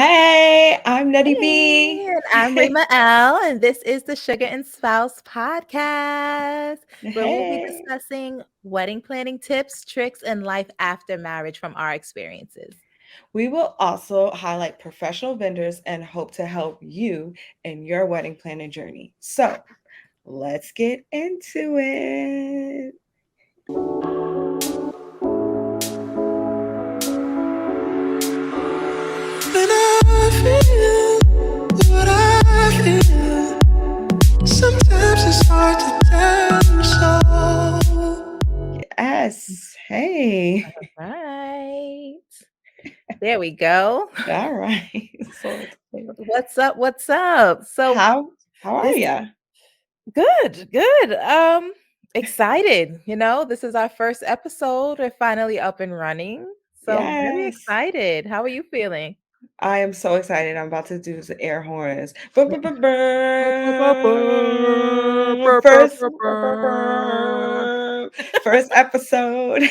Hey, I'm Nettie Hey, B. and I'm Rima L, and this is the Sugar and Spouse podcast, where we'll be Hey. discussing wedding planning tips, tricks, and life after marriage from our experiences. We will also highlight professional vendors and hope to help you in your wedding planning journey. So let's get into it. When I feel what I feel, sometimes it's hard to tell so. Yes. Hey. Right. There we go. All right. So What's up? What's up? So how are this ya? good. Excited. This is our first episode. We're finally up and running. So very Yes. excited. How are you feeling? I am so excited. I'm about to do the air horns. First, first episode.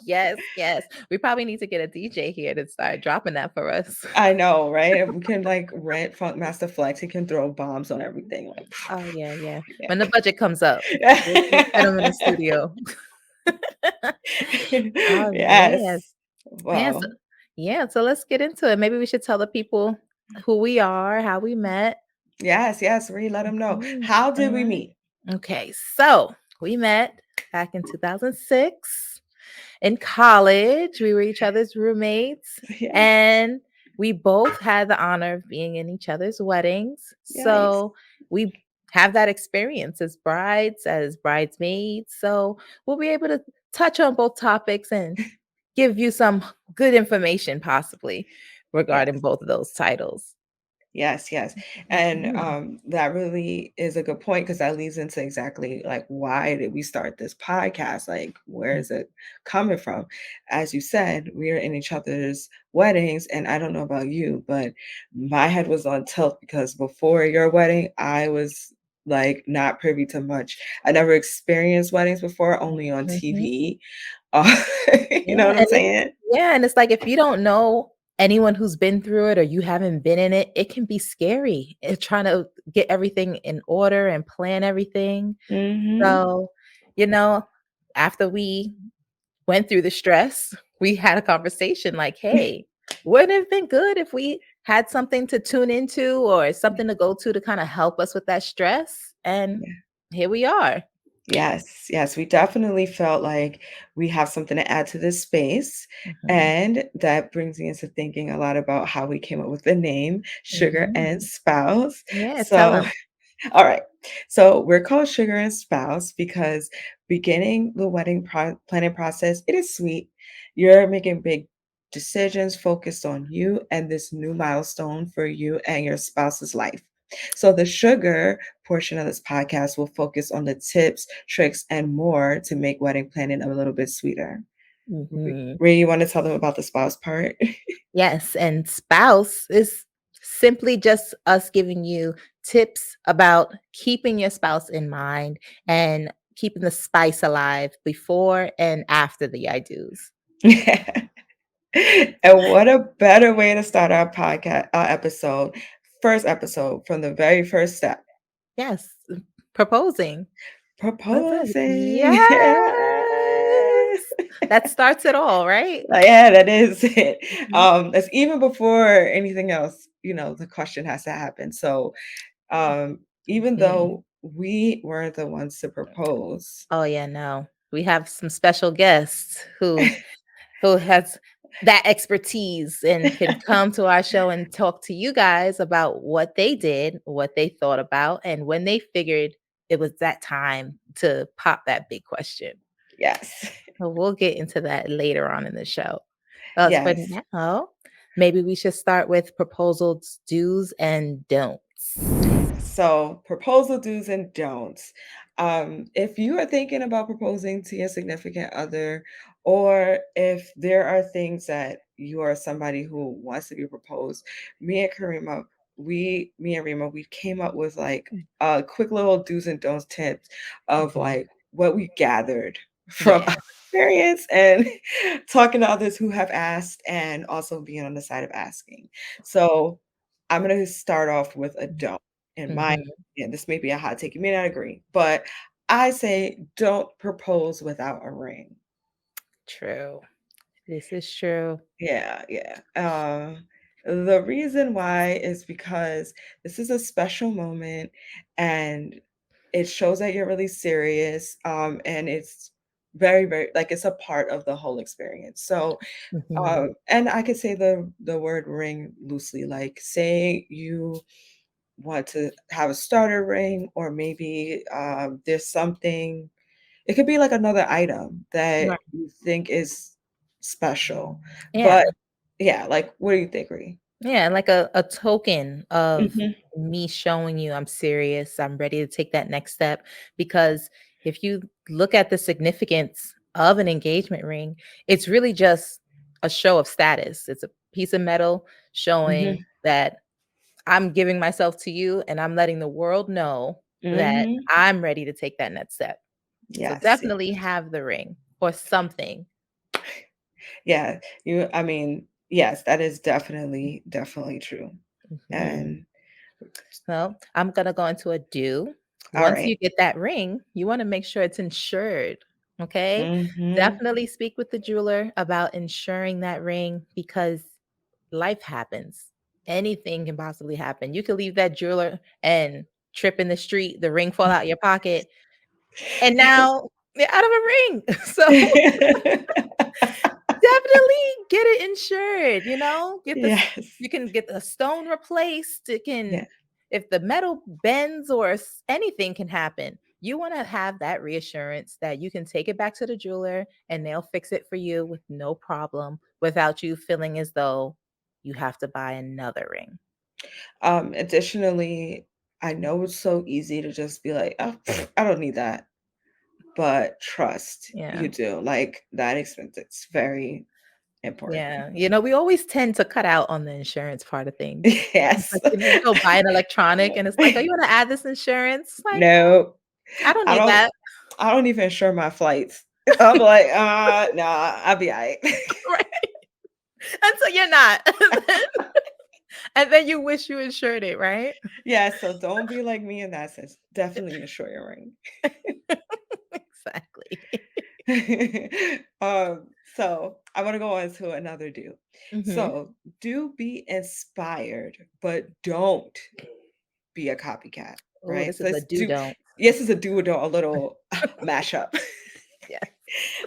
Yes, yes. We probably need to get a DJ here to start dropping that for us. I know, right? If we can like rent Funk Master Flex, he can throw bombs on everything. Like, Oh, yeah, yeah. When the yeah. budget comes up, we'll send them in the studio. Oh, yes. Yes. Yes. Wow. Yeah, so let's get into it. Maybe we should tell the people who we are, how we met. Yes, yes. Really let him know. Mhm. How did we Alright. meet? Okay, so we met back in 2006 in college. We were each other's roommates, Yes. and we both had the honor of being in each other's weddings. Yes. So we have that experience as brides, as bridesmaids. So we'll be able to touch on both topics and give you some good information, possibly regarding Yes. both of those titles. Yes, yes. And Mhm. that really is a good point because that leads into exactly like why did we start this podcast? Like, where is it coming from? As you said, we are in each other's weddings, and I don't know about you, but my head was on tilt because before your wedding, I was like not privy to much. I never experienced weddings before, only on Mhm. TV. Uh, you know Yeah, what I'm and it saying? yeah, and it's like if you don't know anyone who's been through it or you haven't been in it, it can be scary, trying to get everything in order and plan everything. Hmm. So, you know, after we went through the stress, we had a conversation like, "Hey, wouldn't it have been good if we had something to tune into or something to go to kinda help us with that stress?" And here we are. Yes, yes, we definitely felt like we have something to add to this space. Mhm, And that brings me into thinking a lot about how we came up with the name Sugar and mhm. Spouse. Yeah, tell So, 'em. all right. So, we're called Sugar and Spouse because beginning the wedding planning process, it is sweet. You're making big decisions focused on you and this new milestone for you and your spouse's life. So, the sugar portion of this podcast will focus on the tips, tricks, and more to make wedding planning a little bit sweeter. Mhm. Ray, you want to tell them about the spouse part? Yes, and spouse is simply just us giving you tips about keeping your spouse in mind and keeping the spice alive before and after the I do's. And what a better way to start our podcast episode, first episode from the very first step, Yes, proposing. That's it. proposing. Yes. That starts it all, right? Yeah, that is it. Mhm. That's even before anything else, the question has to happen. So, even Mhm. though we weren't the ones to propose. Oh yeah, no. We have some special guests who has that expertise and can come to our show and talk to you guys about what they did, what they thought about, and when they figured it was that time to pop that big question. Yes. So we'll get into that later on in the show. But for Yes. now, maybe we should start with proposals do's and don'ts. So, proposal do's and don'ts. If you are thinking about proposing to your significant other, or if there are things that you are somebody who wants to be proposed, me and Rima, we came up with like a quick little do's and don'ts tips of Mhm. like what we gathered. from Yeah. experience and talking to others who have asked and also being on the side of asking. So I'm gonna start off with a don't. In my Mhm. and this may be a hot take, you may not agree, but I say don't propose without a ring. True. This is true. Yeah, yeah. The reason why is because this is a special moment and it shows that you're really serious. And it's very, very like it's a part of the whole experience. So, Mhm. and I could say the word ring loosely, like say you want to have a starter ring, or maybe there's something it could be like another item that Right. you think is special. But Yeah. yeah, like, what do you think, Ree? Yeah, like a token of Mhm, me showing you I'm serious, I'm ready to take that next step. Because if you look at the significance of an engagement ring, it's really just a show of status. It's a piece of metal showing mhm, that I'm giving myself to you and I'm letting the world know that mhm. I'm ready to take that next step. So Yes, yeah. definitely have the ring or something. Yeah, I mean, yes, that is definitely, definitely true. Mhm. And Well, I'm gonna go into a do. Once alright. you get that ring, you wanna make sure it's insured, okay? Mhm, Definitely speak with the jeweler about insuring that ring because life happens. Anything can possibly happen. You could leave that jeweler and trip in the street, the ring fall out your pocket, and now you're out of a ring. So definitely get it insured, get this Yes. you can get the stone replaced, it Yeah. can if the metal bends or anything can happen. You want to have that reassurance that you can take it back to the jeweler and they'll fix it for you with no problem without you feeling as though you have to buy another ring. Additionally, I know it's so easy to just be like, "Oh, I don't need that." But trust, Yeah. you do. Like, that expense, it's very important. Yeah. We always tend to cut out on the insurance part of things. It's Yes. like, you go buy an electronic and it's like, "Oh, you wanna add this insurance?" Like, No, I don't I need don't that. I don't even insure my flights. I'm like, nah, I'll be alright." Right. And so you're not. And then you wish you insured it, right? Yeah, so don't be like me in that sense. Definitely insure your ring. Exactly. So I wanna go on to another do. Mhm. So, do be inspired, but don't be a copycat, Ooh, right? this So is a let's do do don't. yes, it's a do or don't, a little mashup. Yeah.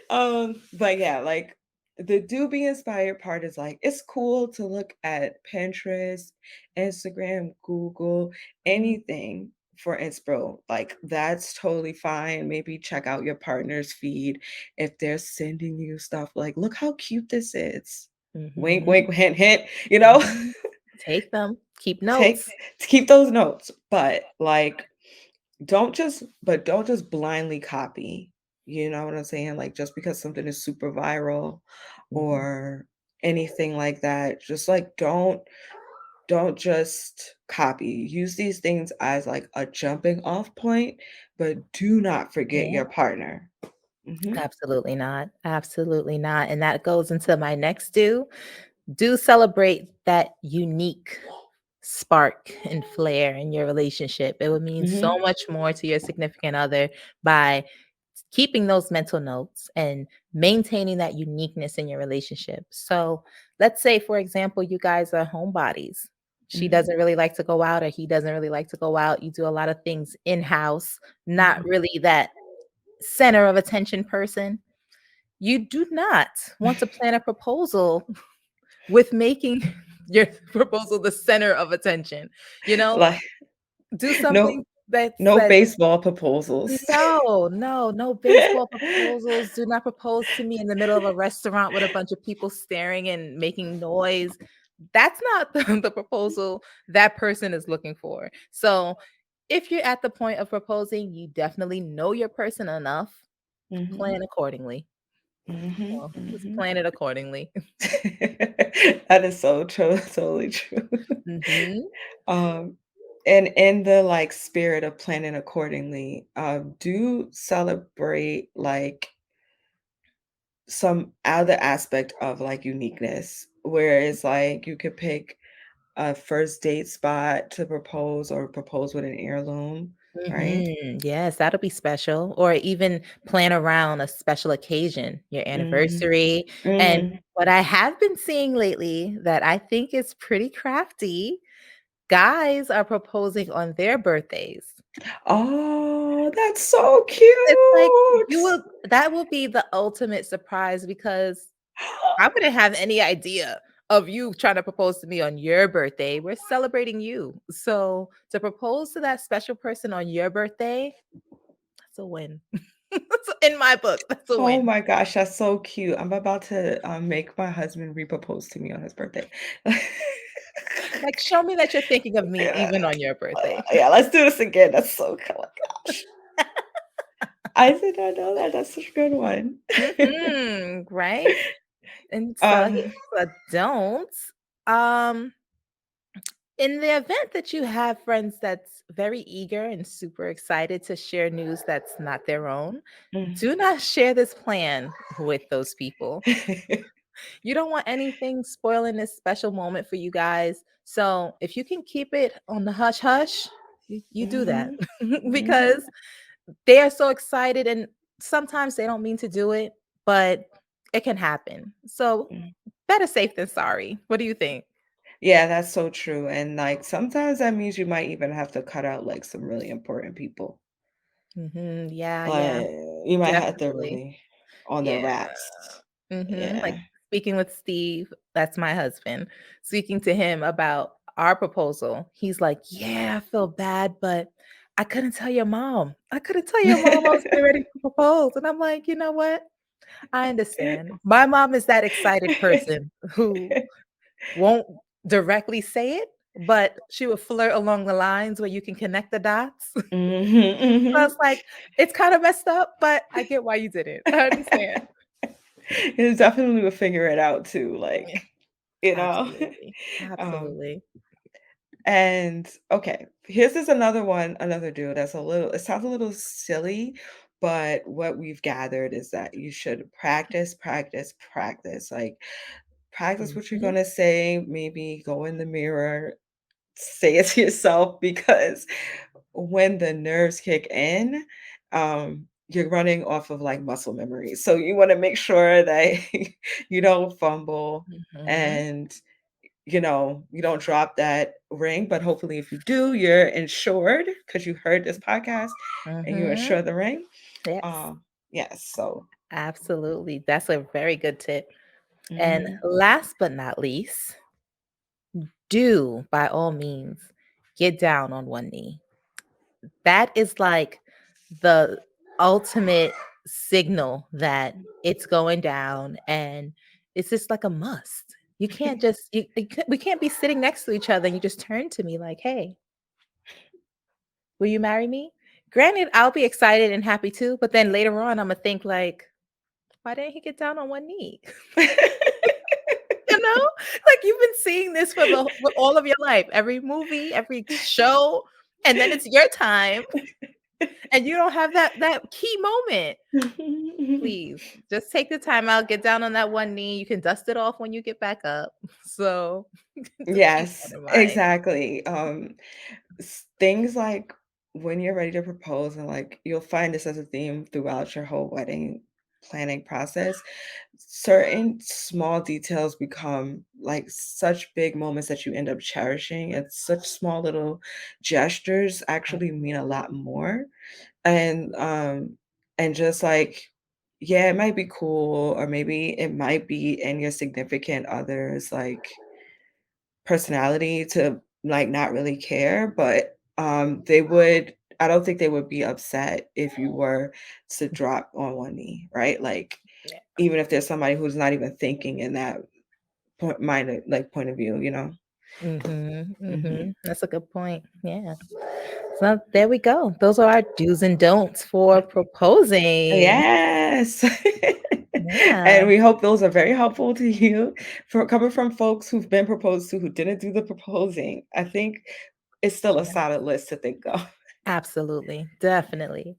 But yeah, like the do be inspired part is like it's cool to look at Pinterest, Instagram, Google, Mhm. anything for inspo. Like that's totally fine. Maybe check out your partner's feed if they're sending you stuff like, look how cute this is. Wink, Mhm. wink, hint, hint, you know? Mhm. Take them. Keep Take notes. to keep those notes, but like don't just blindly copy, you know what I'm saying? Like, just because something is super viral Mhm. or anything like that, just, like, don't just copy. Use these things as, like, a jumping off point, but do not forget Yeah. your partner. Mhm, Absolutely not. Absolutely not. And that goes into my next do. Do celebrate that unique spark and flair in your relationship. It would mean so mhm, much more to your significant other by keeping those mental notes and maintaining that uniqueness in your relationship. So, let's say, for example, you guys are homebodies. She mhm, doesn't really like to go out, or he doesn't really like to go out. You do a lot of things in house, not mhm. really that center of attention person. You do not want to plan a proposal with making your proposal the center of attention, you know? Like, Do no something no that's baseball proposals. no, no, no baseball proposals. Do not propose to me in the middle of a restaurant with a bunch of people staring and making noise. That's not the proposal that person is looking for. So, if you're at the point of proposing, you definitely know your person enough, Mhm, plan accordingly. mhm, Well, just mhm. plan it accordingly. That is so true, totally true. Mhm. Um, and in the, like, spirit of planning accordingly, do celebrate, like, some other aspect of like uniqueness where it's like you could pick a first date spot to propose or propose with an heirloom, right? Yes, that'll be special. Or even plan around a special occasion, your Mhm. anniversary. And Mhm. what I have been seeing lately that I think is pretty crafty, guys are proposing on their birthdays. Oh, that's so It's like cute. you will that will be the ultimate surprise because I wouldn't have any idea of you trying to propose to me on your birthday. We're celebrating you. So to propose to that special person on your birthday, that's a win. In my book, that's a Oh win. my gosh, that's so cute. I'm about to make my husband repropose to me on his birthday. Like, show me that you're thinking of me Yeah, even on your birthday. yeah, let's do this again. That's so cool. Oh my gosh. I did not know that. That's such a good one. Right? And so uh, here's a don't. Um, in the event that you have friends that's very eager and super excited to share news that's not their own, mm. do not share this plan with those people. You don't want anything spoiling this special moment for you guys. So if you can keep it on the hush hush, you do that Mhm, because mhm, they are so excited and sometimes they don't mean to do it, but it can happen. So mm. better safe than sorry. What do you think? Yeah, that's so true. And like sometimes that means you might even have to cut out like some really important people. Yeah, yeah, Like you might have to definitely. really on the Yeah. wraps. Like Yeah. speaking with Steve, that's my husband, speaking to him about our proposal. He's like, "Yeah, I feel bad, but I couldn't tell your mom. I couldn't tell your mom I was getting ready to propose." And I'm like, "You know what? I understand. My mom is that excited person who won't directly say it, but she will flirt along the lines where you can connect the dots." Mhm, So it's mhm. like, it's kind of messed up, but I get why you did it. I understand. It definitely will figure it out too, Yeah, like, you know? absolutely. Um, Absolutely. and okay, here's is another one, another dude that's a little it sounds a little silly, but what we've gathered is that you should practice, practice, practice. Like, practice what you're Mhm, gonna say, maybe go in the mirror, say it to yourself because when the nerves kick in, you're running off of like muscle memory. So you want to make sure that you don't fumble mhm, and you don't drop that ring. But hopefully, if you do, you're insured because you heard this podcast and you mhm. insure the ring. Yes, Um, yes. So, absolutely. That's a very good tip. And mhm. last but not least, do by all means get down on one knee. That is like the ultimate signal that it's going down and it's just like a must. You can't just we can't be sitting next to each other and you just turn to me like, "Hey, will you marry me?" Granted, I'll be excited and happy too, but then later on I'm gonna think like, "Why didn't he get down on one knee?" You know? Like you've been seeing this for all of your life, every movie, every show, and then it's your time and you don't have that key moment. Please, just take the time out, get down on that one knee, you can dust it off when you get back up. So, just keep Yes, that in mind. exactly. Things like when you're ready to propose, and like you'll find this as a theme throughout your whole wedding planning process. Certain small details become like such big moments that you end up cherishing, and such small little gestures actually mean a lot more. And just like, yeah, it might be cool, or maybe it might be in your significant other's like personality to, like, not really care, but, they would I don't think they would be upset if you were to drop on one knee, right? Like, Yeah. even if there's somebody who's not even thinking in that point of view, you know? Mhm, Mhm. mhm. That's a good point. Yeah. So there we go. Those are our do's and don'ts for proposing. Yes. Yeah. And we hope those are very helpful to you for coming from folks who've been proposed to who didn't do the proposing. I think it's still a Yeah. solid list to think of. Absolutely. Definitely.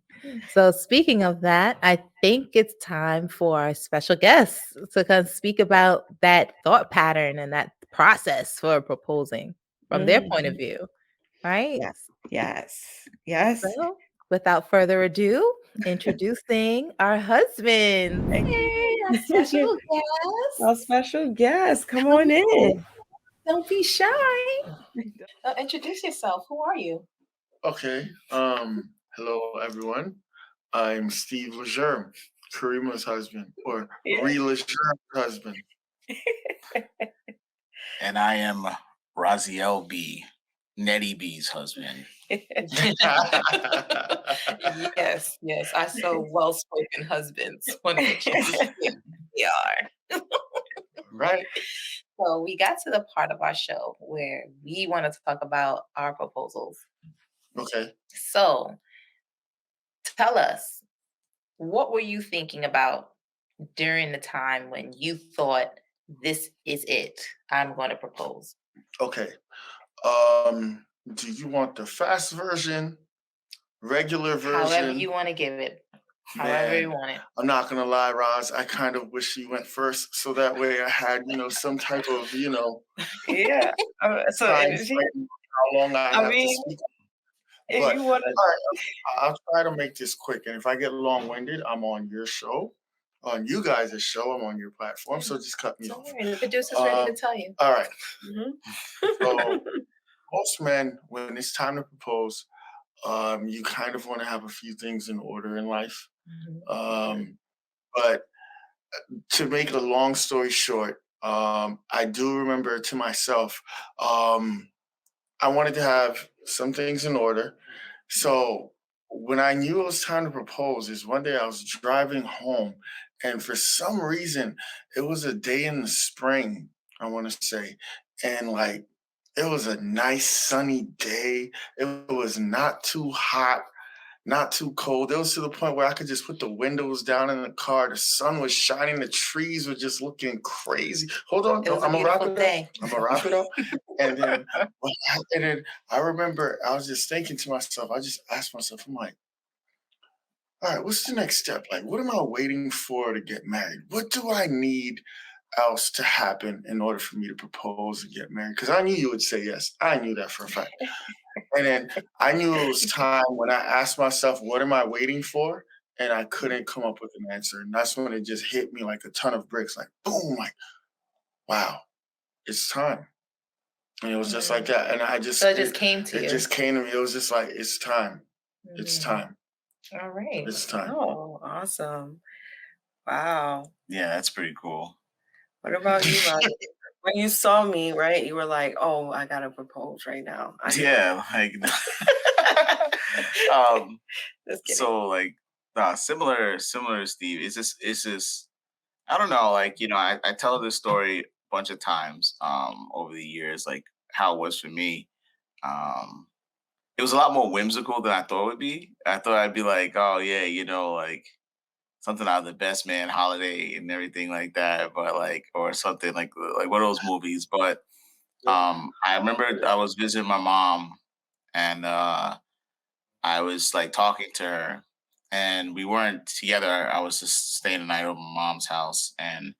So, speaking of that, I think it's time for our special guests to kind of speak about that thought pattern and that process for proposing from their point of Mhm. view, right? Yes, yes, yes. So, without further ado, introducing our husbands. Hey. A special guest. Our special guest, come Come on on, in. don't be shy. Introduce yourself. Who are you? Okay. Hello everyone. I'm Steve Leger, Karima's husband, or Yeah. Ree Leger's husband. And I am Raziel B, Nettie B's husband. Yes, yes. I so well-spoken husbands want to make sure we are. Right. So we got to the part of our show where we wanted to talk about our proposals. Okay. So tell us, what were you thinking about during the time when you thought this is it? I'm going to propose. Okay. Do you want the fast version, regular However version? you want to give it. However you Man, want it. I'm not gonna lie, Roz. I kind of wish you went first, so that way I had, some type of, Yeah. So time if frame how long I I have to mean, speak. if But you want all right, I'll try to make this quick. And if I get long-winded, I'm on your show, on you guys' show. I'm on your platform, so just cut me Don't off. worry, the producer's ready to tell you. All right. to, So most men, when it's time to propose, you kind of want to have a few things in order in life. But to make a long story short, I do remember to myself, I wanted to have some things in order. So when I knew it was time to propose, is one day I was driving home, and for some reason, it was a day in the spring, I want to say, and like it was a nice sunny day. It was not too hot, not too cold. It was to the point where I could just put the windows down in the car. The sun was shining. The trees were just looking crazy. Hold on, It was a I'm gonna wrap beautiful it up. day. I'm gonna wrap it up. And then, and then I remember I was just thinking to myself. I just asked myself, I'm like, all right, what's the next step? Like, what am I waiting for to get married? What do I need else to happen in order for me to propose and get married? Because I knew you would say yes. I knew that for a fact. And then I knew it was time when I asked myself, what am I waiting for? And I couldn't come up with an answer. And that's when it just hit me like a ton of bricks, like boom, like, wow, it's time. And it was just like that. And I just, So it just came to it you. just came to me. It was just like, it's time. It's time. All right. It's time. oh, awesome. Wow. Yeah, that's pretty cool. What about you, Rob? When you saw me, right, you were like, oh, I gotta propose right now. I know. Yeah, like Just kidding. so like similar to Steve. It's just I don't know, like, I tell this story a bunch of times over the years, like how it was for me. Um it was a lot more whimsical than I thought it would be. I thought I'd be like, oh yeah, like something out of the Best Man Holiday and everything like that, but like or something like one of those movies. But I remember I was visiting my mom and I was like talking to her and we weren't together. I was just staying the night over my mom's house. And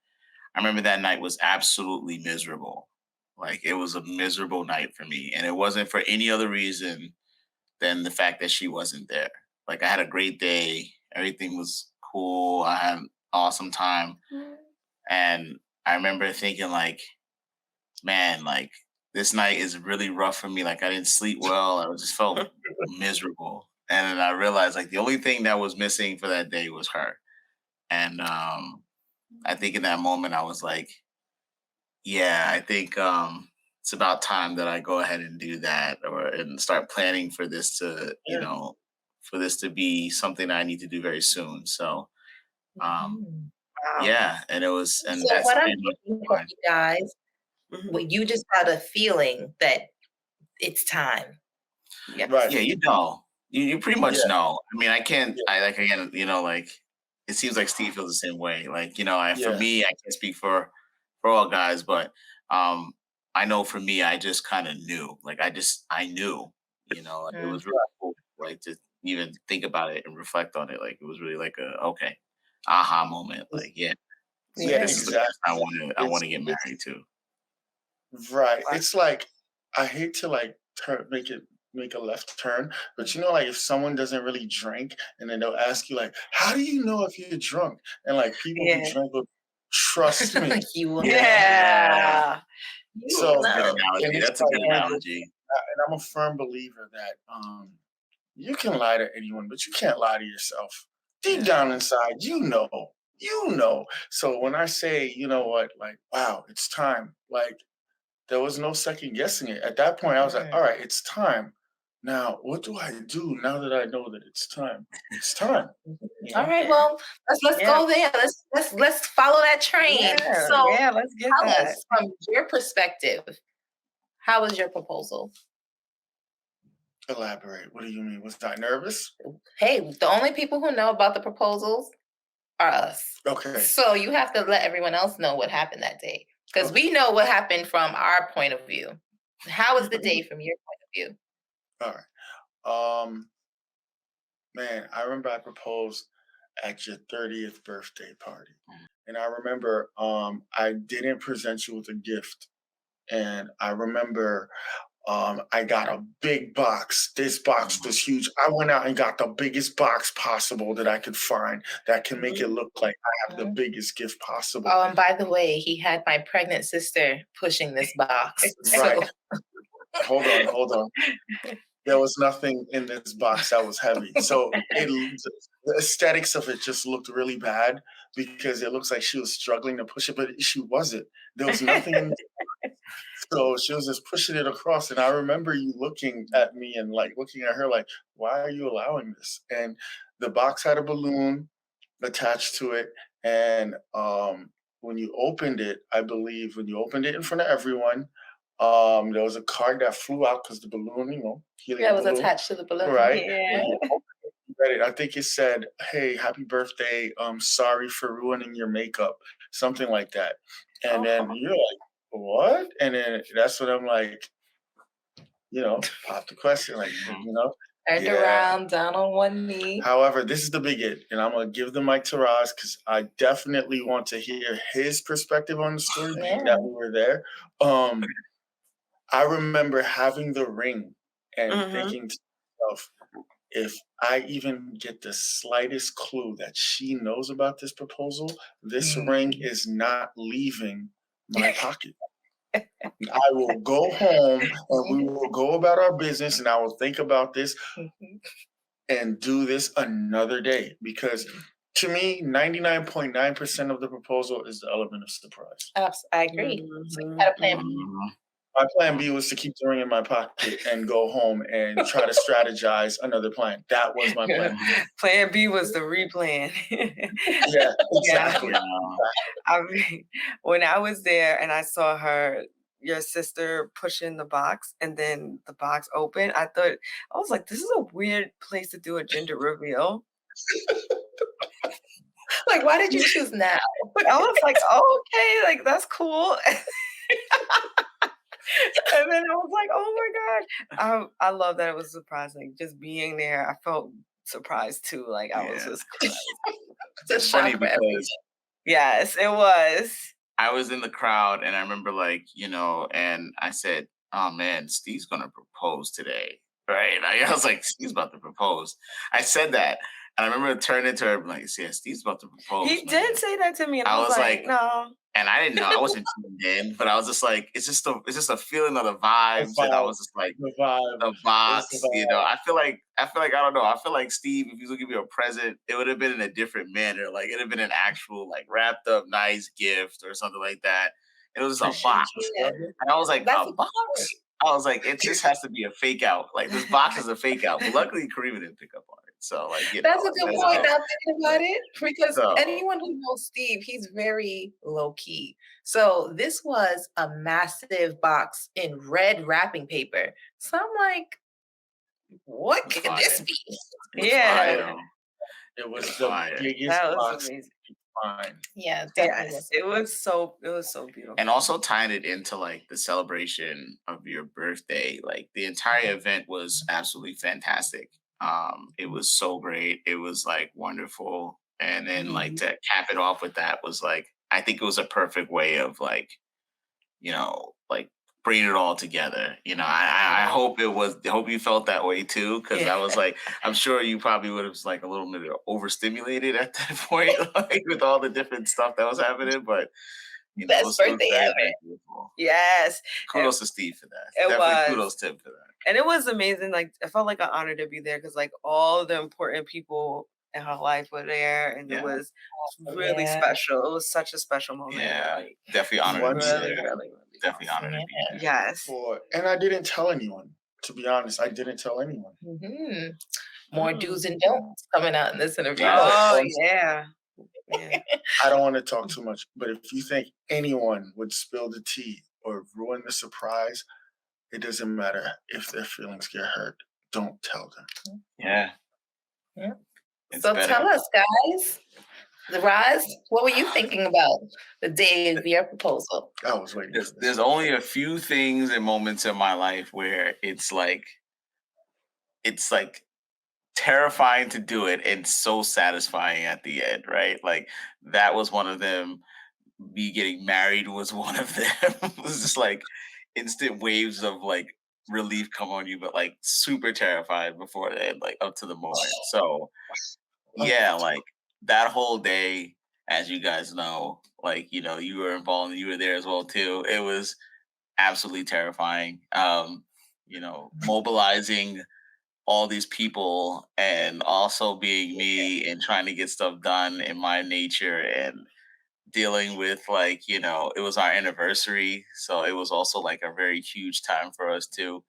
I remember that night was absolutely miserable. Like it was a miserable night for me. And it wasn't for any other reason than the fact that she wasn't there. Like I had a great day. Everything was cool. I had an awesome time. And I remember thinking like, man, like this night is really rough for me. Like I didn't sleep well. I just felt miserable. And then I realized like the only thing that was missing for that day was her. And I think in that moment I was like, yeah, I think it's about time that I go ahead and do that and start planning for this to, for this to be something I need to do very soon. So Mhm. Wow. yeah, and it was and So that's what I'm pretty much getting from mine. you guys, Mhm. well, you just had a feeling that it's time. Yes. Right. Yeah, you know. You pretty much Yeah. know. I mean, I can't Yeah. I like again, like it seems like Steve feels the same way. Like, for Yeah. me, I can't speak for all guys, but I know for me, I just kind of knew. Like I knew, like it Mm. was really cool. Like to, even think about it and reflect on it. Like it was really like a okay aha moment. Like yeah, Yeah, this Yeah. is the person I exactly. want to get It's married to. right. Right. It's like I hate to like make a left turn, but you know, like if someone doesn't really drink and then they'll ask you like, how do you know if you're drunk? And like people who Yeah. drink will trust me. You will know. Yeah, Yeah. You So will that's a good know. and analogy. it's That's a like good Yeah. analogy. and I'm a firm believer that you can lie to anyone, but you can't lie to yourself. Deep down inside, you know. You know. So when I say, you know what, like, wow, it's time, like there was no second guessing it. At that point, I was like, Mm. all right, it's time. Now, what do I do now that I know that it's time? It's time. You All know? right, well, let's Yeah. go there. Let's follow that train. Yeah. So Yeah. Let's get tell that. us from your perspective, how was your proposal? Elaborate. What do you mean? Was I nervous? Hey, the only people who know about the proposals are us. Okay. So you have to let everyone else know what happened that day. Because Okay. we know what happened from our point of view. How was the day from your point of view? All right. Man, I remember I proposed at your 30th birthday party. And I remember I didn't present you with a gift. And I remember I got a big box. This box was huge. I went out and got the biggest box possible that I could find that can make it look like I have the biggest gift possible. Oh, and by the way, he had my pregnant sister pushing this box. Right. So Hold on. There was nothing in this box that was heavy. So the aesthetics of it just looked really bad because it looks like she was struggling to push it, but she wasn't. There was nothing in so she was just pushing it across. And I remember you looking at me and like looking at her like, why are you allowing this? And the box had a balloon attached to it. And when you opened it, I believe when you opened it in front of everyone, there was a card that flew out because the balloon, you know, yeah, helium it was balloon, attached to the balloon. right? Yeah. When you opened it, you read it, I think it said, "Hey, happy birthday! Sorry for ruining your makeup," something like that. And then Oh. you're like, "What?" And then that's when I'm like, you know, pop the question, like, you know, Turned yeah. around, down on one knee. However, this is the big it, and I'm gonna give the mic to Roz because I definitely want to hear his perspective on the story, being that we were there. I remember having the ring and Mhm. thinking to myself, if I even get the slightest clue that she knows about this proposal, this ring is not leaving my pocket. I will go home and we will go about our business and I will think about this and do this another day because to me, 99.9% of the proposal is the element of surprise. I agree. So you Mhm. had a plan B. Mhm. My plan B was to keep the ring in my pocket and go home and try to strategize another plan. That was my plan B. Plan B was the replan. Yeah, exactly. Yeah. I mean, when I was there and I saw your sister pushing the box and then the box open, I was like, this is a weird place to do a gender reveal. Like, why did you choose now? But I was like, oh, okay, like that's cool. And then I was like, oh my God. I love that it was surprising. Just being there, I felt surprised too. Like I was Yeah. just crazy. It's funny shock for everyone. because Yes, it was. I was in the crowd and I remember like, you know, and I said, oh man, Steve's gonna propose today. Right. I was like, Steve's about to propose. I said that. And I remember turning to her and like, yeah, Steve's about to propose. He man. did say that to me, and I I was was like, like, no. and I didn't know, I wasn't tuned in, but I was just like, it's just a feeling of the vibes. And I was just like, The vibe. the It's box, the you vibe. know. I don't know. I feel like Steve, if he was gonna give me a present, it would have been in a different manner. Like it'd have been an actual, like wrapped up nice gift or something like that. And it was just a Appreciate box. you, Yeah. brother. And I was like, That's a box? I was like, it just has to be a fake out. Like this box is a fake out. But luckily Karima didn't pick up on it. So like, you That's know, a good that's point. good. Now thinking about it, because So anyone who knows Steve, he's very low key. So this was a massive box in red wrapping paper. So I'm like, what it was could this fire. be? It was Yeah. fire. It was It was the fire. biggest That was box amazing. fine. Yeah, definitely Yes, was. it was so beautiful. And also tying it into like the celebration of your birthday, like the entire event was absolutely fantastic. It was so great. It was like wonderful. And then like Mhm. to cap it off with that was like I think it was a perfect way of like, like bringing it all together. I hope it was. I hope you felt that way too, because Yeah. I was like, I'm sure you probably would have like a little bit overstimulated at that point, like with all the different stuff that was happening. But Best it was birthday very, ever. very beautiful. Yes. It, Kudos to Steve for that. it Definitely was. kudos to him for that. And it was amazing. Like I felt like an honor to be there because like all the important people in her life were there, and it Yeah, was Awesome. really Yeah. special. It was such a special moment. yeah, Like definitely honored to One be really, there. really, really Definitely awesome. honored to be there. Yes. and I didn't tell anyone. To be honest, I didn't tell anyone. Hmm. More do's and don'ts coming out in this interview. Oh yeah. Yeah. I don't want to talk too much, but if you think anyone would spill the tea or ruin the surprise, it doesn't matter if their feelings get hurt. Don't tell them. Yeah, Yeah. it's So better. tell us, guys, the rise. What were you thinking about the day of your proposal? I was waiting for this. There's only a few things and moments in my life where it's like terrifying to do it and so satisfying at the end, right? Like that was one of them. Me getting married was one of them. It was just like instant waves of like relief come on you, but like super terrified before the end, like up to the moment. So yeah, like that whole day, as you guys know, like you were involved and you were there as well too. It was absolutely terrifying. Mobilizing all these people and also being me and trying to get stuff done in my nature and dealing with like it was our anniversary, so it was also like a very huge time for us too.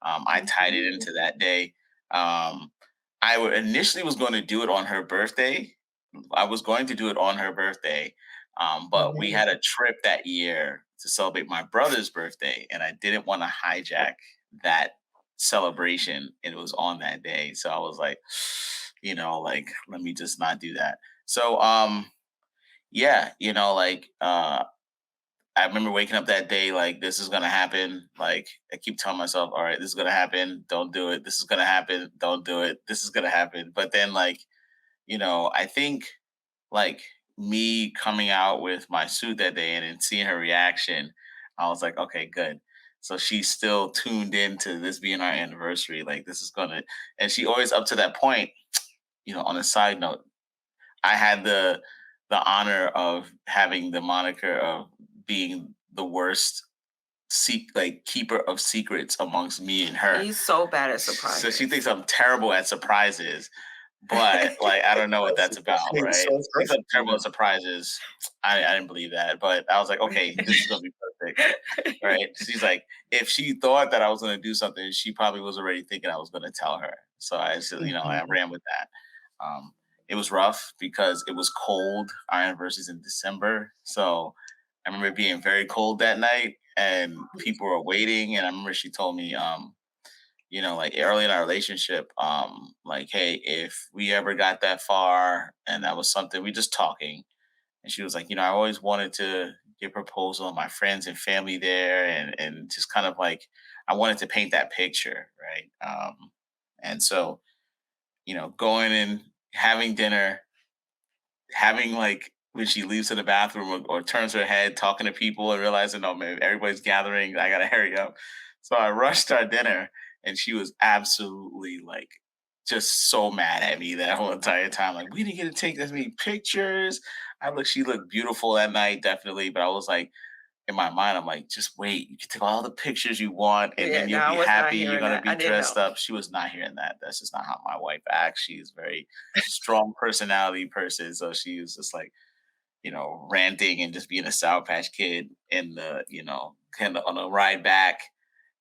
I tied it into that day. um initially was going to do it on her birthday. I was going to do it on her birthday, but we had a trip that year to celebrate my brother's birthday, and I didn't want to hijack that celebration. And it was on that day, so I was like, like let me just not do that. So yeah, I remember waking up that day like this is gonna happen. Like I keep telling myself, all right, this is gonna happen, don't do it. This is gonna happen, don't do it. This is gonna happen. But then like, I think like me coming out with my suit that day and then seeing her reaction, I was like, okay, good. So she's still tuned into this being our anniversary. Like this is gonna, and she always up to that point, on a side note, I had the honor of having the moniker of being the worst keeper of secrets amongst me and her. He's so bad at So surprises. she thinks I'm terrible at surprises, but like I don't know what that's about, It's right? so She thinks I'm terrible frustrating. at surprises. I didn't believe that, but I was like, okay, this is gonna be perfect, right? She's like, if she thought that I was gonna do something, she probably was already thinking I was gonna tell her. So I just, I ran with that. Um, it was rough because it was cold. Our anniversary's in December, so I remember it being very cold that night, and people were waiting. And I remember she told me, like early in our relationship, like, hey, if we ever got that far and that was something we just talking, and she was like, I always wanted to get proposal and my friends and family there, and just kind of like I wanted to paint that picture, right? And so, going and having dinner, having like when she leaves to the bathroom or turns her head, talking to people and realizing, oh man, everybody's gathering, I gotta hurry up. So I rushed our dinner, and she was absolutely like just so mad at me that whole entire time. Like, we didn't get to take as many pictures. She looked beautiful that night, definitely. But I was like, in my mind, I'm like, just wait. You can take all the pictures you want, and Yeah, then no, you'll I be was not happy. You're hearing gonna that. I be didn't dressed know. up. She was not hearing that. That's just not how my wife acts. She's very strong personality person. So she was just like, ranting and just being a Sour Patch Kid in the, kind of on a ride back.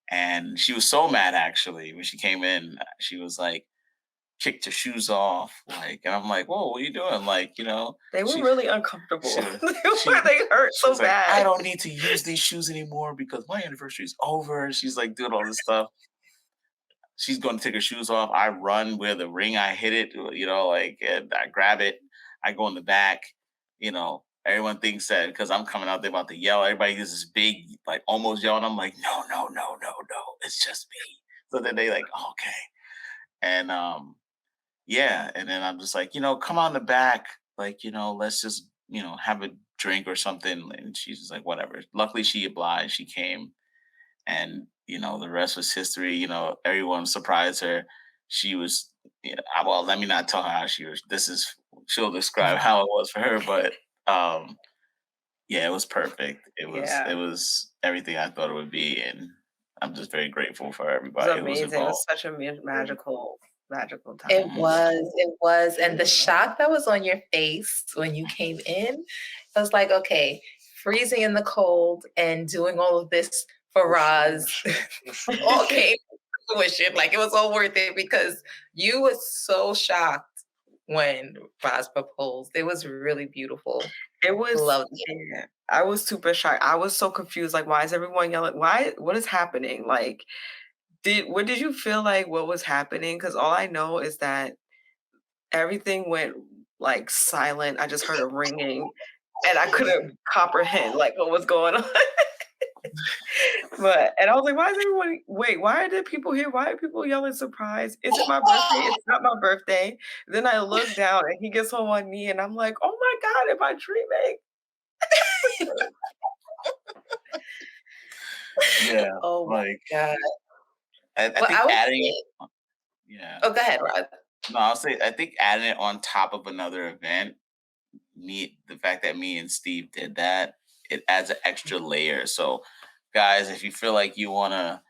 And she was so mad actually when she came in. She was like, kicked her shoes off, like, and I'm like, whoa, what are you doing? Like, They were she really uncomfortable. she, she, They hurt she so was like, I bad. don't need to use these shoes anymore because my anniversary is over. She's like doing all this stuff. She's going to take her shoes off. I run where the ring I hit it, like, and I grab it. I go in the back. Everyone thinks that because I'm coming out there about to yell, everybody is this big, like almost yelling. I'm like, no, no, no, no, no. It's just me. So then they like, okay. And yeah, and then I'm just like, come on the back, like, let's just, have a drink or something. And she's just like, whatever. Luckily, she obliged. She came, and the rest was history. Everyone surprised her. She was, well, let me not tell her how she was. She'll describe how it was for her, but yeah, it was perfect. It was Yeah. it was everything I thought it would be, and I'm just very grateful for It was everybody who was amazing. It was involved. such a magical It time. Mhm. was, it was, and the shock that was on your face when you came in, it was like, okay, freezing in the cold and doing all of this for Roz, all came to fruition. Like it was all worth it because you were so shocked when Roz proposed. It was really beautiful. It was Loved it. yeah, I was super shocked. I was so confused, like, why is everyone yelling? What is happening? Like, what did you feel like what was happening? Because all I know is that everything went, like, silent. I just heard a ringing, and I couldn't comprehend, like, what was going on. And I was like, why are there people here? Why are people yelling surprise? Is it my birthday? It's not my birthday. Then I look down and he gets on one knee and I'm like, oh my God, am I dreaming? Yeah, Oh my like God. I Well, think I would adding say, yeah. oh, go ahead, Roz. No, I'll say I think adding it on top of another event, the fact that me and Steve did that, it adds an extra layer. So, guys, if you feel like you want to,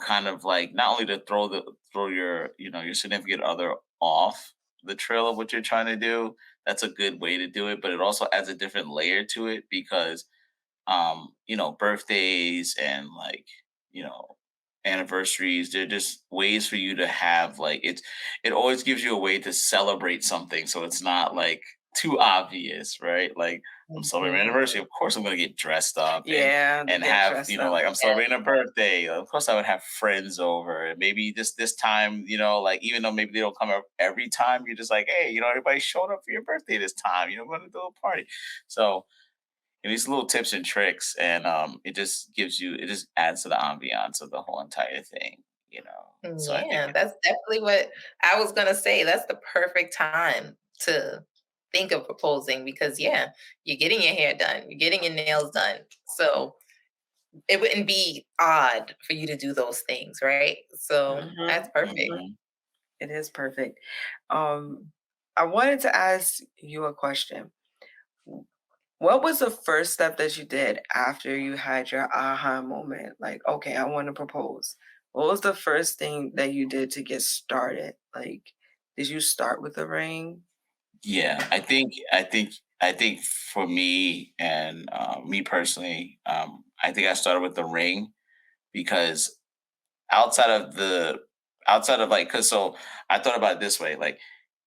kind of like not only to throw your your significant other off the trail of what you're trying to do, that's a good way to do it. But it also adds a different layer to it because birthdays and like, you know, anniversaries, they're just ways for you to have like it always gives you a way to celebrate something so it's not like too obvious, right? Like I'm celebrating my Mhm. anniversary, of course I'm gonna get dressed up and Yeah, they get have, dressed up. like I'm celebrating a birthday. Of course I would have friends over. And maybe this time, like even though maybe they don't come up every time, you're just like, hey, everybody showed up for your birthday this time, we're gonna do a party. So these little tips and tricks, and it just adds to the ambiance of the whole entire thing, so I think Yeah, that's definitely what I was gonna say. That's the perfect time to think of proposing because yeah, you're getting your hair done, you're getting your nails done. So it wouldn't be odd for you to do those things, right? So Mhm, that's perfect. mhm. Mhm. It is perfect. Um, I wanted to ask you a question. What was the first step that you did after you had your aha moment? Like, okay, I want to propose. What was the first thing that you did to get started? Like, did you start with a ring? Yeah, I think for me and me personally, I think I started with the ring because outside of the outside of like because so I thought about it this way, like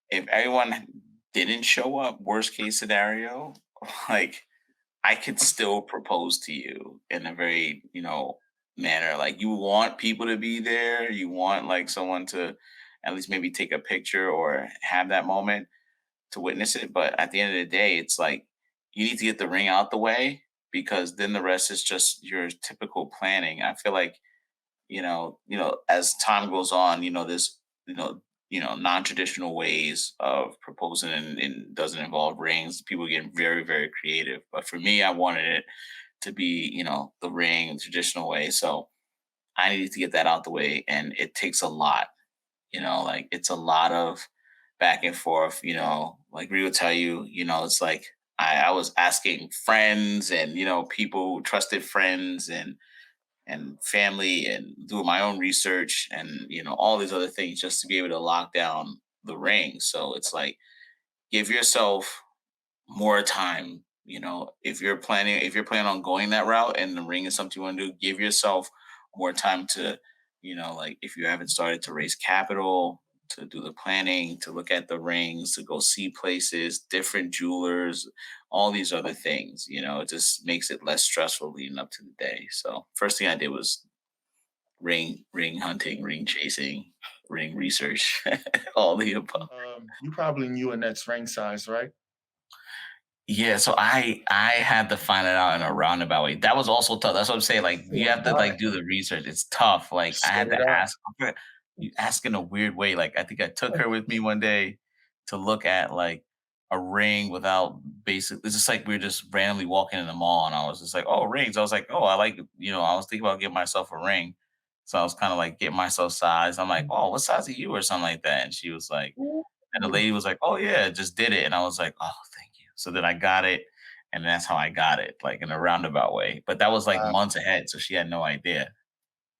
if everyone didn't show up, worst case scenario, like I could still propose to you in a very, manner. Like you want people to be there, you want like someone to at least maybe take a picture or have that moment to witness it. But at the end of the day, it's like you need to get the ring out the way because then the rest is just your typical planning. I feel like as time goes on, there's non-traditional ways of proposing and doesn't involve rings. People get very, very creative. But for me, I wanted it to be, the ring, traditional way. So I needed to get that out the way. And it takes a lot, like it's a lot of back and forth, like we would tell you, it's like I was asking friends and, people, trusted friends and family and do my own research and all these other things just to be able to lock down the ring. So it's like give yourself more time. If you're planning on going that route and the ring is something you want to do, give yourself more time to, like if you haven't started to raise capital, to do the planning, to look at the rings, to go see places, different jewelers, all these other things. It just makes it less stressful leading up to the day. So first thing I did was ring hunting, ring chasing, ring research, all the above. You probably knew Annette's ring size, right? Yeah, so I had to find it out in a roundabout way. That was also tough. That's what I'm saying. Like you have to Smart. like do the research. It's tough. Like I Set had it to up. ask. you ask in a weird way. Like I think I took her with me one day to look at like a ring without basic. It's just like we were just randomly walking in the mall, and I was just like, "Oh, rings." I was like, "Oh, I like." I was thinking about getting myself a ring, so I was kind of like getting myself size. I'm like, "Oh, what size are you?" or something like that, and she was like, and the lady was like, "Oh yeah, just did it," and I was like, "Oh, thank you." So then I got it, and that's how I got it, like in a roundabout way. But that was like Wow. months ahead, so she had no idea.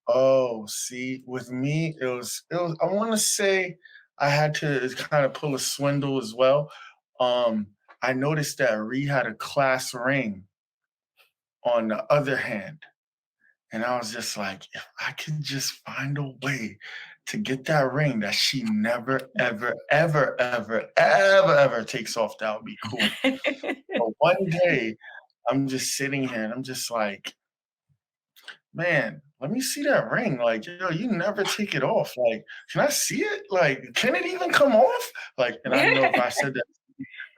Oh, see, with me, it was I wanna say I had to kind of pull a swindle as well. Um, I noticed that Ree had a class ring on the other hand, and I was just like, "If I could just find a way to get that ring that she never, ever, ever, ever, ever, ever takes off, that would be cool." But one day, I'm just sitting here and I'm just like, "Man, let me see that ring, like, yo, you never take it off, like, can I see it? Like, can it even come off?" Like, and I know if I said that,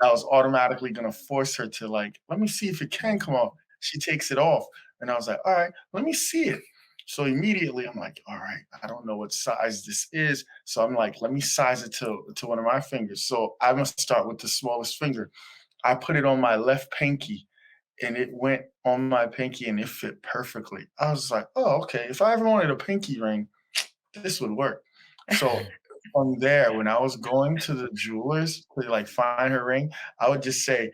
I was automatically gonna force her to, like, "Let me see if it can come off." She takes it off, and I was like, "Alright, let me see it." So immediately, I'm like, "Alright, I don't know what size this is." So I'm like, "Let me size it to one of my fingers." So I must start with the smallest finger. I put it on my left pinky, and it went on my pinky and it fit perfectly. I was like, "Oh, okay. If I ever wanted a pinky ring, this would work." So from there, when I was going to the jewelers to like find her ring, I would just say,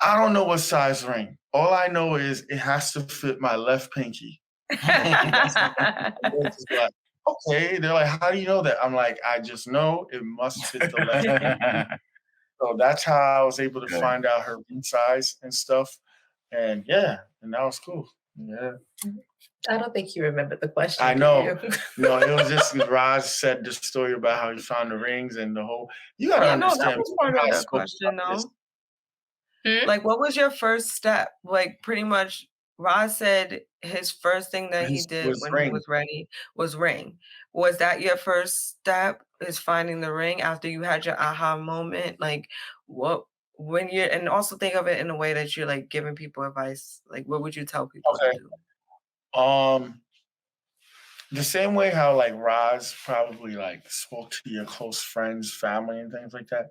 "I don't know what size ring. All I know is it has to fit my left pinky." That's they're just like, "Okay." They're like, "How do you know that?" I'm like, "I just know it must fit the left pinky." So that's how I was able to Good. find out her ring size and stuff. And yeah, and that was cool. Yeah. I don't think you remember the I question, do know. you? No, it was just Raj said the story about how he found the rings and the whole you gotta Yeah, no, that understand, was me part and of I the spoke about question, this. though. Hmm? Like, what was your first step? Like, pretty much, Roz said his first thing that he His did was when he ring. was ready was ring. Was that your first step, is finding the ring after you had your aha moment? Like, what when you're and also think of it in a way that you're, like, giving people advice. Like, what would you tell people to Okay. do? Um, the same way how like Roz probably like spoke to your close friends, family, and things like that.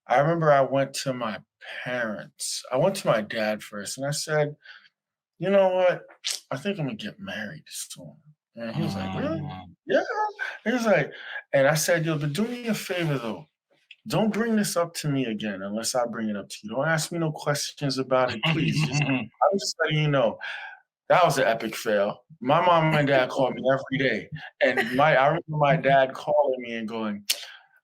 I remember I went to my parents. I went to my dad first, and I said, "You know what? I think I'm gonna get married soon." And he was like, "Really?" Mm. "Yeah." He was like, and I said, "Yo, but do me a favor though. Don't bring this up to me again unless I bring it up to you. Don't ask me no questions about it, please. Just I'm just letting you know." That was an epic fail. My mom and dad called me every day, and my I remember my dad calling me and going,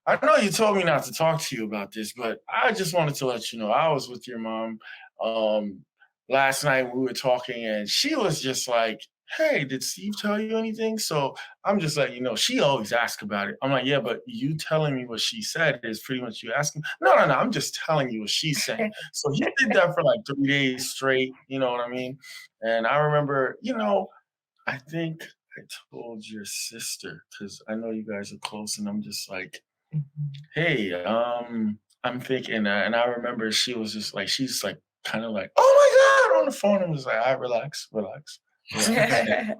"I know you told me not to talk to you about this, but I just wanted to let you know I was with your mom last night. We were talking, and she was just like, 'Hey, did Steve tell you anything?' So I'm just letting you know. She always asks about it. I'm like, 'Yeah, but you telling me what she said is pretty much you asking.' 'No, no, no. I'm just telling you what she's saying.' So he did that for like 3 days straight. You know what I mean? And I remember, I think I told your sister because I know you guys are close, and I'm just like, "Hey, I'm thinking," and I remember she was just like, she's like, kind of like, "Oh my god," on the phone. And was like, "I relax, relax, relax. Yeah,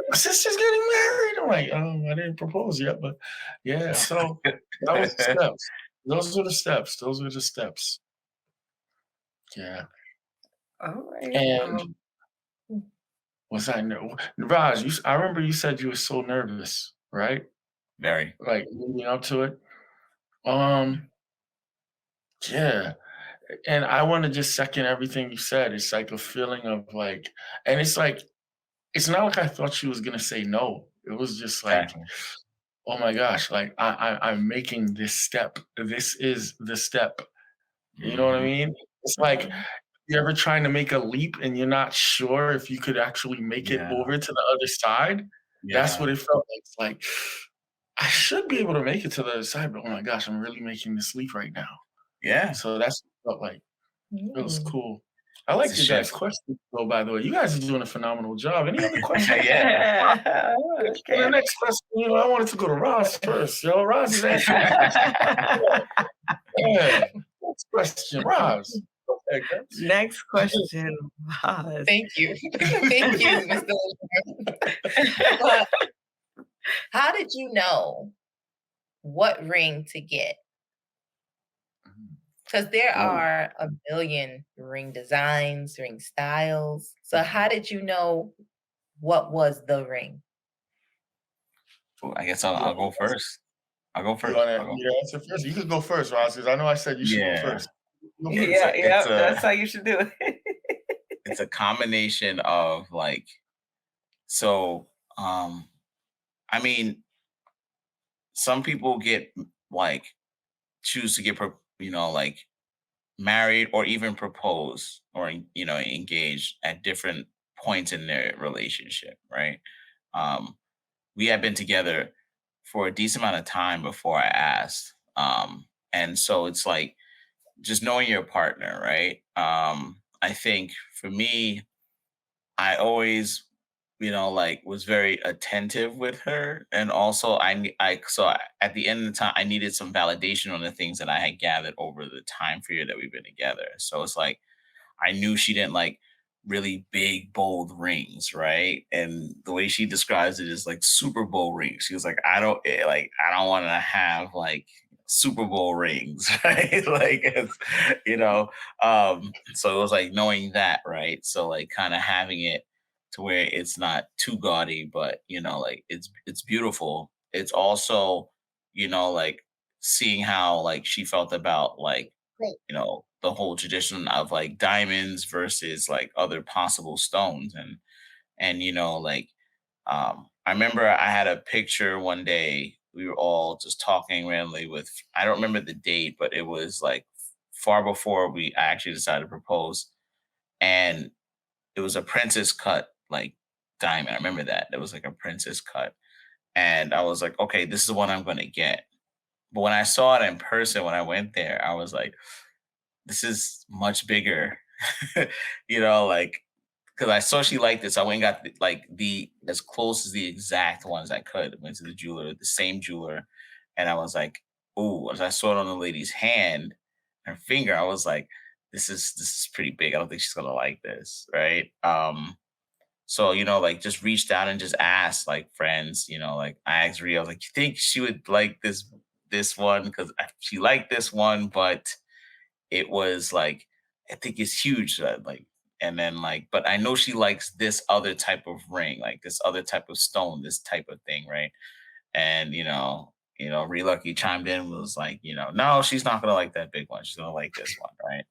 my sister's getting married." I'm like, I didn't propose yet, but yeah." So that was the steps. Those were the steps. Those were the steps. Yeah. Alright, And was I Raj? I remember you said you were so nervous, right? Very. Like leading up to it. Um, yeah. And I want to just second everything you said. It's like a feeling of like, and it's like, it's not like I thought she was gonna say no. It was just like, Exactly. oh my gosh, like I'm making this step. This is the step. You know what I Mhm. mean? It's like you ever trying to make a leap and you're not sure if you could actually make it Yeah. over to the other side. That's Yeah. what it felt like. It's like I should be able to make it to the other side, but oh my gosh, I'm really making this leap right now. Yeah. So that's what it felt like. It was Mm. cool. I It's a like your guys' shift. questions, though, by the way. You guys are doing a phenomenal job. Any other questions? Yeah. The okay. next question, I wanted to go to Ross first. Ross is answering the question. Yeah. Next question, Ross. Okay, guys. Next question, Roz. Thank you. Thank you, Mr. But how did you know what ring to get? Mhm. Because there Well, are a million ring designs, ring styles. So mhm. how did you know what was the ring? Well, I guess You I'll wanna go first. I'll go you first. wanna I'll go. me to answer first? You could go first, Roz, 'cause I know I said you should go Yeah, first. Go it's first. Yeah, a it's yeah, that's a how you should do it. it's a combination of like so. Um, I mean, some people get like choose to get like married or even propose or engaged at different points in their relationship, right? Um, we had been together for a decent amount of time before I asked. And so it's like just knowing your partner, right? I think for me, I always, like was very attentive with her, and also at the end of the time, I needed some validation on the things that I had gathered over the time period that we've been together. So it's like I knew she didn't like really big, bold rings, right? And the way she describes it is like Super Bowl rings. She was like, I don't want to have like Super Bowl rings, right? Like it's, you know, so it was like knowing that, right? So like kind of having it to where it's not too gaudy, but like it's beautiful. It's also, like seeing how like she felt about like the whole tradition of like diamonds versus like other possible stones and like I remember I had a picture one day we were all just talking randomly with I don't remember the date but it was like far before we actually decided to propose and it was a princess cut like diamond. I remember that it was like a princess cut and I was like okay this is the one I'm going to get, but when I saw it in person when I went there I was like this is much bigger. Like because I saw she liked it, so I went and got like the as close as the exact ones I could. Went to the jeweler, the same jeweler, and I was like, "Ooh!" As I saw it on the lady's hand, her finger, I was like, "This is pretty big. I don't think she's gonna like this, right?" So like just reached out and just asked like friends, like I asked Ria, I was like, "You think she would like this one? Because she liked this one, but." It was like, I think it's huge. Like, and then like, but I know she likes this other type of ring, like this other type of stone, this type of thing, right? And Re Lucky chimed in was like, no, she's not gonna like that big one. She's gonna like this one, right?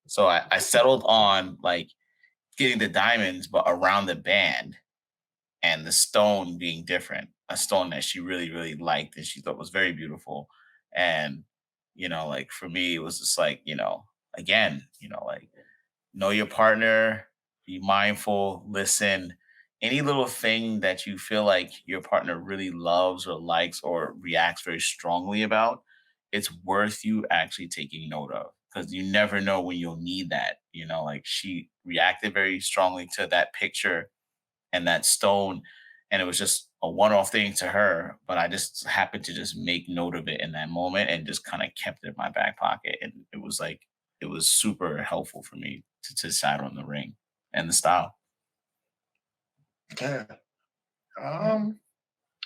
So I settled on like getting the diamonds, but around the band and the stone being different, a stone that she really, really liked and she thought was very beautiful. And, like for me, it was just like, again, like know your partner, be mindful, listen. Any little thing that you feel like your partner really loves or likes or reacts very strongly about, it's worth you actually taking note of because you never know when you'll need that. Like she reacted very strongly to that picture and that stone and it was just a one-off thing to her but I just happened to just make note of it in that moment and just kind of kept it in my back pocket and it was like it was super helpful for me to decide on the ring and the style. Yeah. Um,